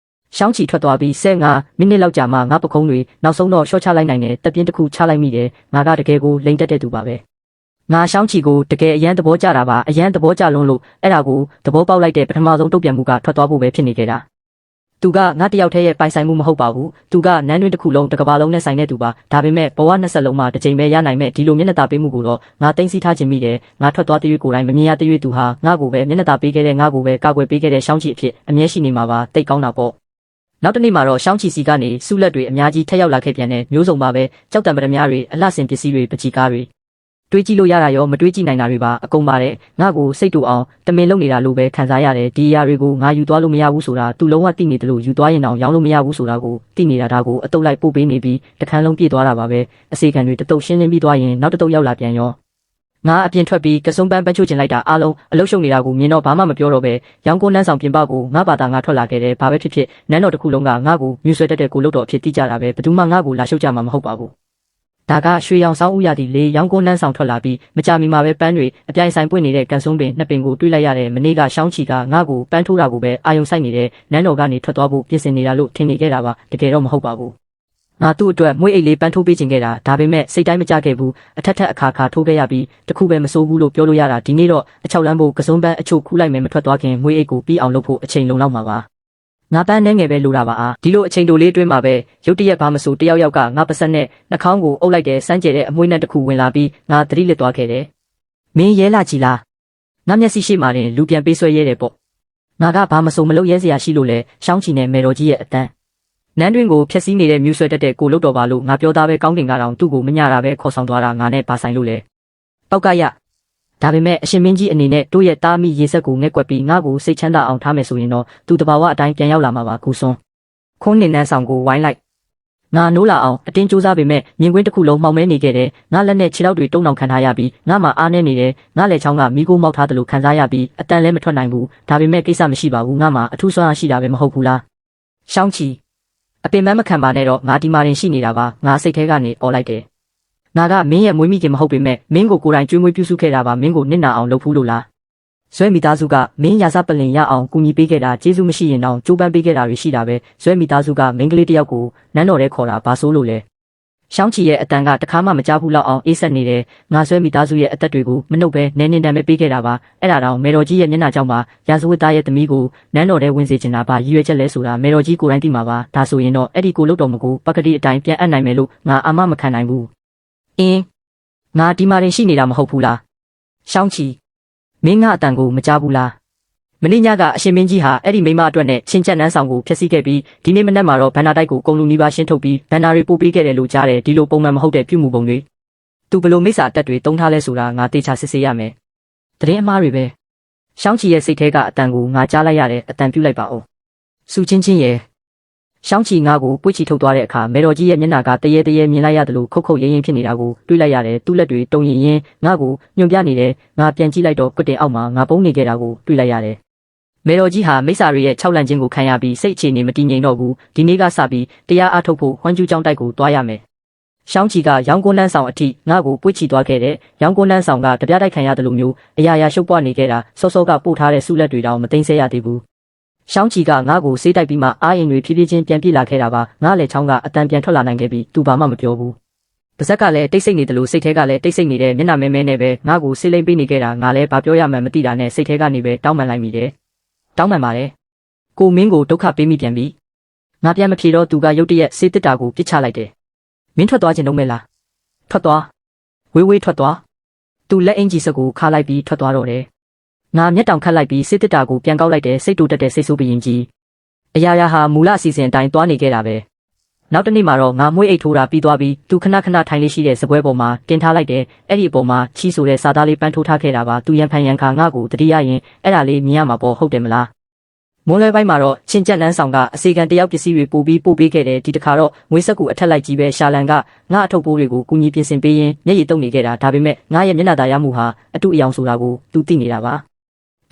ရှောင်းချီထွက်သွားပြီး15မိနစ်လောက်ကြာမှငါပခုံးတွေနောက်ဆုံးတော့ရှော့ချလိုက်နိုင်တယ်တပ်ပြင်းတစ်ခုချလိုက်မိတယ်ငါကတကယ်ကိုလိန်တက်တဲ့သူပါပဲငါရှောင်းချီကိုတကယ်အရန်သဘောကျတာပါအရန်သဘောကျလွန်းလို့အဲ့ဒါကိုသဘောပေါက်လိုက်တဲ့ပထမဆုံးတုတ်ပြန်မှုကထွက်သွားဖို့ပဲဖြစ်နေခဲ့တာ သူကငါတယောက်တည်းရဲ့ပိုင်ဆိုင်မှုမဟုတ်ပါဘူးသူကနန်းတွင်တစ်ခုလုံးတစ်ကဘာလုံးနဲ့ဆိုင်တဲ့သူပါဒါပေမဲ့ဘဝ20လုံးမှာတစ်ချိန်ပဲရနိုင်မဲ့ဒီလိုမျက်နှာသာပေးမှုကိုတော့ငါသိသိထားခြင်းမိတယ်ငါထွက်သွားတဲ့ရွေးကိုယ်တိုင်မမြင်ရတဲ့ရွေးသူဟာငါ့ကိုပဲမျက်နှာသာပေးခဲ့တဲ့ငါ့ကိုပဲကာကွယ်ပေးခဲ့တဲ့ရှောင်းချီအဖြစ်အမြဲရှိနေမှာပါတိတ်ကောင်းတာပေါ့နောက်တစ်နေ့မှာတော့ရှောင်းချီစီကနေစုလက်တွေအများကြီးထက်ရောက်လာခဲ့ပြန်တဲ့မျိုးစုံပါပဲကြောက်တံပရမတွေအလှဆင်ပစ္စည်းတွေပကြီးကားတွေတွေးကြည့်လို့ရတာရောမတွေးကြည့်နိုင်တာတွေပါအကုန်ပါတယ်ငါ့ကိုစိတ်တူအောင်တမင်လုံနေတာလို့ပဲခံစားရတယ်ဒီအရာတွေကိုငါယူသွားလို့မရဘူးဆိုတာသူလုံးဝသိနေတယ်လို့ယူသွားရင်တော့ရောင်းလို့မရဘူးဆိုတာကိုသိနေတာဒါကိုအတုပ်လိုက်ပို့ပေးနေပြီးတခန်းလုံးပြည့်သွားတာပါပဲအစီခံတွေတတုပ်ရှင်းလင်းပြီးသွားရင်နောက်တတုပ်ရောက်လာပြန်ရောငါအပြင်ထွက်ပြီးကစုံပန်းပန်းချိုးချင်လိုက်တာအားလုံးအလုရှုံနေတာကိုမြင်တော့ဘာမှမပြောတော့ပဲရောင်းကိုနန်းဆောင်ပြင်ပကိုငါဘာသာငါထွက်လာခဲ့တယ်ဘာပဲဖြစ်ဖြစ်နန်းတော်တစ်ခုလုံးကငါ့ကိုမြူဆွဲတတ်တဲ့ကိုလုတ်တော်အဖြစ်သိကြတာပဲဘယ်သူမှငါ့ကိုလာရှုပ်ကြမှာမဟုတ်ပါဘူးဒါကရွှေရောင်ဆောင်ဦးရသည့်လေရောင်းကိုနန်းဆောင်ထွက်လာပြီးမကြမီမှာပဲပန်းတွေအပြိုင်ဆိုင်ပွင့်နေတဲ့ကန်စုံပင်နှစ်ပင်ကိုတွေးလိုက်ရတဲ့မနေ့ကရှောင်းချီကငါ့ကိုပန်းထိုးတာကိုပဲအာယုံဆိုင်နေတဲ့နန်းတော်ကနေထွက်သွားဖို့ပြင်ဆင်နေတာလို့ထင်နေခဲ့တာပါတကယ်တော့မဟုတ်ပါဘူးငါသူ့အတွက်မွေးအိတ်လေးပန်းထိုးပေးခြင်းခဲ့တာဒါပေမဲ့စိတ်တိုင်းမကြခဲ့ဘူးအထက်ထက်အခါခါထိုးခဲ့ရပြီးတခုပဲမစိုးဘူးလို့ပြောလို့ရတာဒီနေ့တော့အချောက်လန်းဖို့ကစုံပန်းအချို့ခူးလိုက်မယ်မထွက်သွားခင်မွေးအိတ်ကိုပြီးအောင်လုပ်ဖို့အချိန်လုံလောက်မှာပါငါပန်းနှဲငယ်ပဲလိုတာပါအားဒီလိုအချိန်တိုလေးတွင်းမှာပဲရုတ်တရက်ဘာမဆိုတယောက်ယောက်ကငါပစက်နဲ့နှာခေါင်းကိုအုပ်လိုက်တဲ့စမ်းကျဲတဲ့အမွှေးနဲ့တစ်ခုဝင်လာပြီးငါသတိလစ်သွားခဲ့တယ်မင်းရဲလာကြည်လားငါမျက်စိရှိမှတင်လူပြန်ပေးဆွဲရဲတယ်ပေါ့ငါကဘာမဆိုမလုပ်ရဲစရာရှိလို့လဲရှောင်းချီနဲ့မေတော်ကြီးရဲ့အတန်းနန်းတွင်ကိုဖျက်ဆီးနေတဲ့မြူဆွဲတတ်တဲ့ကိုလုတ်တော်ပါလို့ငါပြောသားပဲကောင်းတင်ကတော့သူ့ကိုမညတာပဲခေါ်ဆောင်သွားတာငါနဲ့ပါဆိုင်လို့လေပောက်ကရဒါပေမဲ့အရှင်မင်းကြီးအနေနဲ့တို့ရဲ့တားမိရေဆက်ကိုငဲ့ကွက်ပြီးငါ့ကိုစိတ်ချမ်းသာအောင်ထားမယ်ဆိုရင်တော့သူတဘာဝအတိုင်းပြန်ရောက်လာမှာပါကူစွန်းခွန်းနေနန်းဆောင်ကိုဝိုင်းလိုက်ငါနိုးလာအောင်အတင်းကြိုးစားပေမဲ့မြင်ကွင်းတစ်ခုလုံးမှောင်မဲနေခဲ့တယ်ငါလက်နဲ့ခြေထောက်တွေတုံးအောင်ခံထားရပြီးငါမှအားနေနေတယ်ငါလက်ချောင်းကမိကိုမောက်ထားတယ်လို့ခံစားရပြီးအတန်လည်းမထွက်နိုင်ဘူးဒါပေမဲ့ကိစ္စမရှိပါဘူးငါမှအထူးစွမ်းအားရှိတာပဲမဟုတ်ဘူးလားရှောင်းချီအပင်ပန်းမခံပါနဲ့တော့ငါဒီမာရင်ရှိနေတာပါငါစိတ်ထဲကနေអော်လိုက်တယ်ငါကမင်းရဲ့မွေးမိခင်မဟုတ်ပေမဲ့မင်းကိုကိုယ်တိုင်ကျွေးမွေးပြုစုခဲ့တာပါမင်းကိုနစ်နာအောင်လုပ်ဖူးလို့လားဇွဲမိသားစုကမင်းရာဇပလင်ရအောင်ကူညီပေးခဲ့တာကျေးဇူးမရှိရင်တော့ကြိုးပမ်းပေးခဲ့တာတွေရှိတာပဲဇွဲမိသားစုကမင်းကလေးတယောက်ကိုနန်းတော်ထဲခေါ်တာဘာဆိုးလို့လဲရှောင်းချီရဲ့အတန်ကတခါမှမကြားဘူးလောက်အောင်အေးဆက်နေတယ်ငါဇွဲမိသားစုရဲ့အသက်တွေကိုမနှုတ်ပဲနဲနေတမ်းပဲပေးခဲ့တာပါအဲ့ဒါတော့မေတော်ကြီးရဲ့မျက်နှာကြောင့်ပါရာဇဝတ်သားရဲ့သမီးကိုနန်းတော်ထဲဝင်စေချင်တာပါရည်ရွယ်ချက်လဲဆိုတာမေတော်ကြီးကိုယ်တိုင်သိမှာပါဒါဆိုရင်တော့အဲ့ဒီကိုလုတ်တော်မကိုပကတိအတိုင်းပြန်အပ်နိုင်မယ်လို့ငါအာမမခံနိုင်ဘူးအင်းငါဒီမှာရင်ရှိနေတာမဟုတ်ဘူးလားရှောင်းချီမင်းငါအတန်ကိုမကြားဘူးလားမင်းညကအရှင်မင်းကြီးဟာအဲ့ဒီမိမအတွက်နဲ့ချင်းချက်နန်းဆောင်ကိုဖျက်ဆီးခဲ့ပြီးဒီနေ့မနက်မှာတော့ဘန်နာတိုက်ကိုကုံလူနီးပါးရှင်းထုတ်ပြီးဘန်နာတွေပို့ပေးခဲ့တယ်လို့ကြားတယ်ဒီလိုပုံမှန်မဟုတ်တဲ့ပြုမှုပုံတွေသူဘလို့မိစ္ဆာအတက်တွေတုံးထားလဲဆိုတာငါတေချာစစ်ဆေးရမယ်တရင်အမားတွေပဲရှောင်းချီရဲ့စိတ်ထဲကအတန်ကိုငါကြားလိုက်ရတယ်အတန်ပြုတ်လိုက်ပါဦးစူချင်းချင်းရဲ့ရှောင်းချီငါကိုပွေ့ချီထုတ်သွားတဲ့အခါမေတော်ကြီးရဲ့မျက်နှာကတရေတရေမြင်လိုက်ရတယ်လို့ခုတ်ခုတ်ရင်းရင်းဖြစ်နေတာကိုတွေးလိုက်ရတယ်သူ့လက်တွေတုံရင်ရင်ငါကိုညွန်ပြနေတယ်ငါပြန်ကြည့်လိုက်တော့ကွတ်တင်အောက်မှာငါပုံနေခဲ့တာကိုတွေးလိုက်ရတယ်မေတော်ကြီးဟာမိစ္ဆာတွေရဲ့၆လန့်ခြင်းကိုခံရပြီးစိတ်အခြေအနေမတည်ငြိမ်တော့ဘူးဒီနေ့ကစပြီးတရားအားထုတ်ဖို့ဝမ်းကျူးကြောင်းတိုက်ကိုတွားရမယ်ရှောင်းချီကရောင်းကွန်းလန်းဆောင်အထိငါ့ကိုပွေ့ချီသွားခဲ့တဲ့ရောင်းကွန်းလန်းဆောင်ကတပြားတိုက်ခံရတယ်လို့မျိုးအရာရာရှုပ်ပွားနေခဲ့တာစောစောကပို့ထားတဲ့ဆုလက်တွေတောင်မသိမ်းဆဲရသေးဘူးရှောင်းချီကငါ့ကိုဆေးတိုက်ပြီးမှအားရင်တွေဖြည်းဖြည်းချင်းပြန်ပြေးလာခဲ့တာပါငါလက်ချောင်းကအတန်ပြန်ထွက်လာနိုင်ခဲ့ပြီးသူဘာမှမပြောဘူးပါဇက်ကလည်းတိတ်ဆိတ်နေတယ်လို့စိတ်ထဲကလည်းတိတ်ဆိတ်နေတဲ့မျက်နှာမဲမဲနဲ့ပဲငါ့ကိုဆေးလိမ့်ပေးနေခဲ့တာငါလည်းဘာပြောရမှန်းမသိတာနဲ့စိတ်ထဲကနေပဲတောင်းပန်လိုက်မိတယ်တောင်းပန်ပါတယ်ကိုမင်းကိုဒုက္ခပေးမိပြန်ပြီငါပြန်မဖြေတော့သူကရုတ်တရက်ဆေးတစ်တာကိုပြစ်ချလိုက်တယ်မင်းထွက်သွားခြင်းတော့မဲလားထွက်သွားဝေးဝေးထွက်သွားသူလက်အင်ကြီးစကိုခါလိုက်ပြီးထွက်သွားတော့တယ်ငါမျက်တောင်ခတ်လိုက်ပြီးဆေးတစ်တာကိုပြန်ကောက်လိုက်တယ်စိတ်တူတက်တဲ့စိတ်ဆိုးပရင်ကြီးအရာရာဟာမူလအစီအစဉ်အတိုင်းသွားနေခဲ့တာပဲနောက်တနေ့မှာတော့ငါမွေးအိတ်ထိုးတာပြီးသွားပြီးသူခဏခဏထိုင်လေးရှိတဲ့စပွဲပေါ်မှာတင်ထားလိုက်တယ်အဲ့ဒီအပေါ်မှာချီဆိုတဲ့စာသားလေးပန်းထိုးထားခဲ့တာပါသူရန်ဖန်ရန်ခါငါ့ကိုတတိယရင်အဲ့ဒါလေးမြင်ရမှာပေါ့ဟုတ်တယ်မလားမိုးလဲပိုင်းမှာတော့ချင်းကျက်လန်းဆောင်ကအစီကံတယောက်ပစ္စည်းတွေပို့ပေးခဲ့တယ်ဒီတခါတော့ငွေဆက်ကူအထက်လိုက်ကြီးပဲရှာလန်ကငါအထုပ်ပိုးတွေကိုကူညီပြင်ဆင်ပေးရင်းမျက်ရည်တုပ်နေခဲ့တာဒါပေမဲ့ငါရဲ့မျက်နှာသာရမှုဟာအတူအယောင်ဆိုတာကိုသူသိနေတာပ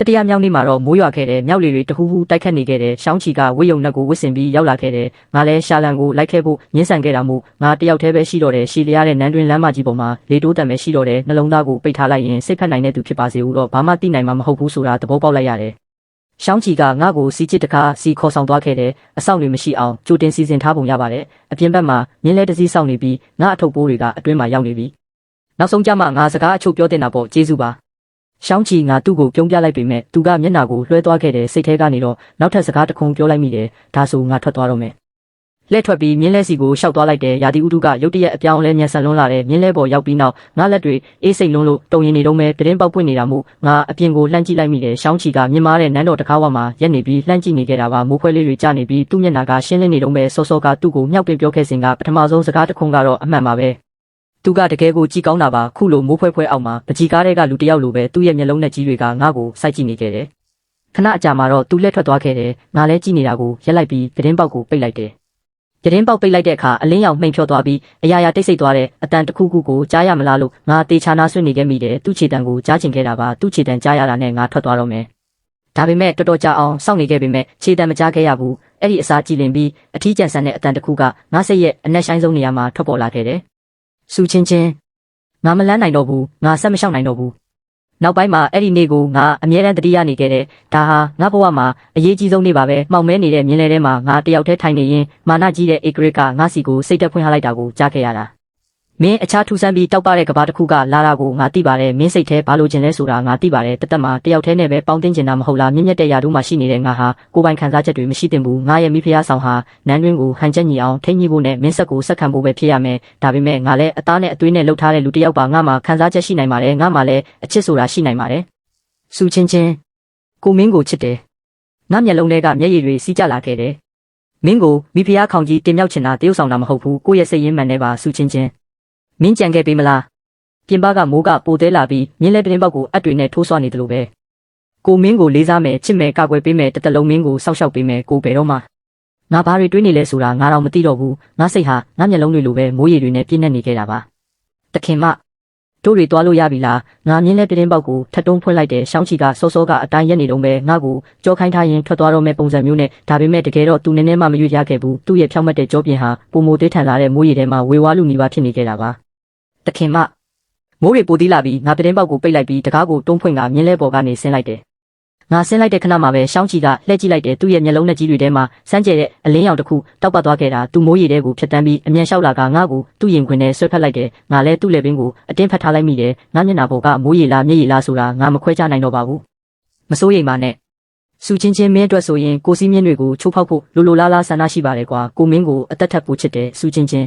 ါတတိယမြောက်နေ့မှာတော့မိုးရွာခဲ့တယ်မြောက်လေတွေတဟူးဟူးတိုက်ခတ်နေခဲ့တယ်ရှောင်းချီကဝိယုံနှက်ကိုဝစ်စင်ပြီးရောက်လာခဲ့တယ်ငါလည်းရှာလန်ကိုလိုက်ခဲ့ဖို့ညှင်းဆန်ခဲ့တာမို့ငါတယောက်တည်းပဲရှိတော့တယ်ရှီလျားတဲ့နန်းတွင်လမ်းမကြီးပေါ်မှာလေတိုးတံပဲရှိတော့တယ်နှလုံးသားကိုပိတ်ထားလိုက်ရင်စိတ်ဖက်နိုင်တဲ့သူဖြစ်ပါစေဦးတော့ဘာမှသိနိုင်မှာမဟုတ်ဘူးဆိုတာသဘောပေါက်လိုက်ရတယ်ရှောင်းချီကငါ့ကိုစီချစ်တကားစီခေါ်ဆောင်သွားခဲ့တယ်အဆောက်တွေမရှိအောင်ကြိုတင်စီစဉ်ထားပုံရပါတယ်အပြင်ဘက်မှာမြင်းလဲတစည်းစောင့်နေပြီးငါအထုပ်ပိုးတွေကအတွင်းမှာရောက်နေပြီနောက်ဆုံးကြမှာငါစကားအချို့ပြောတင်တာပေါ့ကျေးဇူးပါ ရှောင်းချီငါသူ့ကိုပြုံးပြလိုက်ပေမဲ့သူကမျက်နှာကိုလွှဲသွားခဲ့တဲ့စိတ်ထဲကနေတော့နောက်ထပ်စကားတစ်ခုပြောလိုက်မိတယ်ဒါဆိုငါထွက်သွားတော့မယ်လှည့်ထွက်ပြီးမြင်းလဲစီကိုရှောက်သွားလိုက်တယ်ရာသီဥတုကရုတ်တရက်အပြောင်းလဲညံဆက်လွန်းလာတဲ့မြင်းလဲပေါ်ရောက်ပြီးနောက်ငါလက်တွေအေးစိတ်လွန်းလို့တုံရင်နေတော့မဲတရင်ပေါက်ပွင့်နေတာမို့ငါအပြင်ကိုလှမ်းကြည့်လိုက်မိတယ်ရှောင်းချီကမြင်မာတဲ့နန်းတော်တကားဝမှာရက်နေပြီးလှမ်းကြည့်နေခဲ့တာပါမိုးခွဲလေးတွေကျနေပြီးသူ့မျက်နှာကရှင်းလင်းနေတော့မဲစောစောကသူ့ကိုမြောက်ပင်ပြောခဲ့စဉ်ကပထမဆုံးစကားတစ်ခုကတော့အမှန်ပါပဲသူကတကယ်ကိုကြည်ကောင်းတာပါခုလိုမိုးဖွဲဖွဲအောက်မှာပကြီးကားတွေကလူတယောက်လိုပဲသူ့ရဲ့မျက်လုံးနဲ့ကြီးတွေကငါ့ကိုစိုက်ကြည့်နေခဲ့တယ်ခဏအကြာမှာတော့သူလက်ထွက်သွားခဲ့တယ်ငါလည်းကြည့်နေတာကိုရက်လိုက်ပြီးတရင်ပေါက်ကိုပိတ်လိုက်တယ်တရင်ပေါက်ပိတ်လိုက်တဲ့အခါအလင်းရောင်မှိန်ဖြောသွားပြီးအရာရာတိတ်ဆိတ်သွားတဲ့အတန်တစ်ခုခုကိုကြားရမလားလို့ငါတေချာနာဆွနေခဲ့မိတယ်သူ့ခြေတံကိုကြားချင်ခဲ့တာပါသူ့ခြေတံကြားရတာနဲ့ငါထွက်သွားတော့မယ်ဒါပေမဲ့တော်တော်ကြာအောင်စောင့်နေခဲ့ပေမဲ့ခြေတံမကြားခဲ့ရဘူးအဲ့ဒီအစားကြည့်လင်ပြီးအထီးကျန်ဆန်တဲ့အတန်တစ်ခုကငါစိတ်ရဲ့အနက်ဆိုင်ဆုံးနေရာမှာထွက်ပေါ်လာခဲ့တယ်စူချင်းချင်းငါမလန်းနိုင်တော့ဘူးငါဆက်မလျှောက်နိုင်တော့ဘူးနောက်ပိုင်းမှာအဲ့ဒီနေ့ကိုငါအမြဲတမ်းတတိယနေခဲ့တယ်ဒါဟာငါဘဝမှာအရေးကြီးဆုံးနေ့ပါပဲမှောင်မဲနေတဲ့မြင်းလဲထဲမှာငါတယောက်တည်းထိုင်နေရင်မာနကြီးတဲ့ဧကရစ်ကငါစီကိုစိတ်တက်ဖွင့်ထားလိုက်တာကိုကြားခဲ့ရတာမင်းအခြားထူဆန်းပြီးတောက်ပတဲ့ကဘာတစ်ခုကလာတာကိုငါသိပါတယ်မင်းစိတ်ထဲဘာလို့ကျင်လဲဆိုတာငါသိပါတယ်တသက်မှာတယောက်တည်းနဲ့ပဲပေါင်းတင်ကျင်တာမဟုတ်လားမြင့်မြတ်တဲ့ယာတို့မှာရှိနေတဲ့ငါဟာကိုယ်ပိုင်ခံစားချက်တွေမရှိသင့်ဘူးငါရဲ့မိဖုရားဆောင်ဟာနန်းတွင်းကိုဟန်ချက်ညီအောင်ထိန်းညှိဖို့နဲ့မင်းဆက်ကိုဆက်ခံဖို့ပဲဖြစ်ရမယ်ဒါပေမဲ့ငါလည်းအသားနဲ့အသွေးနဲ့လှုပ်ထားတဲ့လူတစ်ယောက်ပါငါမှာခံစားချက်ရှိနိုင်ပါတယ်ငါမှာလည်းအချစ်ဆိုတာရှိနိုင်ပါတယ်စူချင်းချင်းကိုမင်းကိုချစ်တယ်ငါမျက်လုံးထဲကမျက်ရည်တွေစီးကျလာခဲ့တယ်မင်းကိုမိဖုရားခေါင်ကြီးတင်မြောက်ချင်တာတရုပ်ဆောင်တာမဟုတ်ဘူးကိုယ့်ရဲ့စိတ်ရင်းမှန်နဲ့ပါစူချင်းချင်းမင်းကြံခဲ့ပေးမလားပြင်ပကမိုးကပိုသေးလာပြီးမြင်းလဲတင်းပေါက်ကိုအပ်တွေနဲ့ထိုးဆွနေတယ်လို့ပဲကိုမင်းကိုလေးစားမယ်ချစ်မယ်ကာကွယ်ပေးမယ်တစ်တလုံးမင်းကိုစောက်ရှောက်ပေးမယ်ကိုဘယ်တော့မှငါဘာတွေတွေးနေလဲဆိုတာငါတော့မသိတော့ဘူးငါစိတ်ဟာငါမျက်လုံးတွေလိုပဲမိုးရည်တွေနဲ့ပြည့်နေနေခဲ့တာပါတခင်မတို့တွေသွားလို့ရပြီလားငါမြင်းလဲတင်းပေါက်ကိုထပ်တုံးဖွင့်လိုက်တယ်ရှောင်းချီကစောစောကအတိုင်းရက်နေတော့ပဲငါ့ကိုကြောခိုင်းထားရင်ထွက်သွားတော့မဲ့ပုံစံမျိုးနဲ့ဒါပေမဲ့တကယ်တော့သူနည်းနည်းမှမရွေ့ရခဲ့ဘူးသူ့ရဲ့ဖြောက်မှတ်တဲ့ကြောပြင်ဟာပုံမိုသေးထန်လာတဲ့မိုးရည်ထဲမှာဝေဝါးလူနီးပါးဖြစ်နေခဲ့တာပါတခင်မမိုးတွေပိုသေးလာပြီးငါပတင်းပေါက်ကိုပိတ်လိုက်ပြီးတကားကိုတွန်းဖွင့်ကမြင်းလဲပေါ်ကနေဆင်းလိုက်တယ်ငါဆင်းလိုက်တဲ့ခဏမှာပဲရှောင်းချီကလှည့်ကြည့်လိုက်တယ်သူ့ရဲ့မျက်လုံးနဲ့ကြီးတွေထဲမှာစမ်းကြဲတဲ့အလင်းရောင်တစ်ခုတောက်ပတ်သွားခဲ့တာသူမိုးရည်ထဲကိုဖြတ်တန်းပြီးအမြန်လျှောက်လာကငါ့ကိုသူ့ရင်ခွင်ထဲဆွဲဖက်လိုက်တယ်ငါလည်းသူ့လက်ပင်ကိုအတင်းဖက်ထားလိုက်မိတယ်ငါမျက်နှာပေါ်ကမိုးရည်လားမျက်ရည်လားဆိုတာငါမခွဲခြားနိုင်တော့ပါဘူးမစိုးရိမ်ပါနဲ့စူချင်းချင်းမင်းအတွက်ဆိုရင်ကိုစီးမြင့်တွေကိုချိုးဖောက်ဖို့လိုလိုလားလားဆန္ဒရှိပါတယ်ကွာကိုမင်းကိုအသက်ထက်ပိုချစ်တယ်စူချင်းချင်း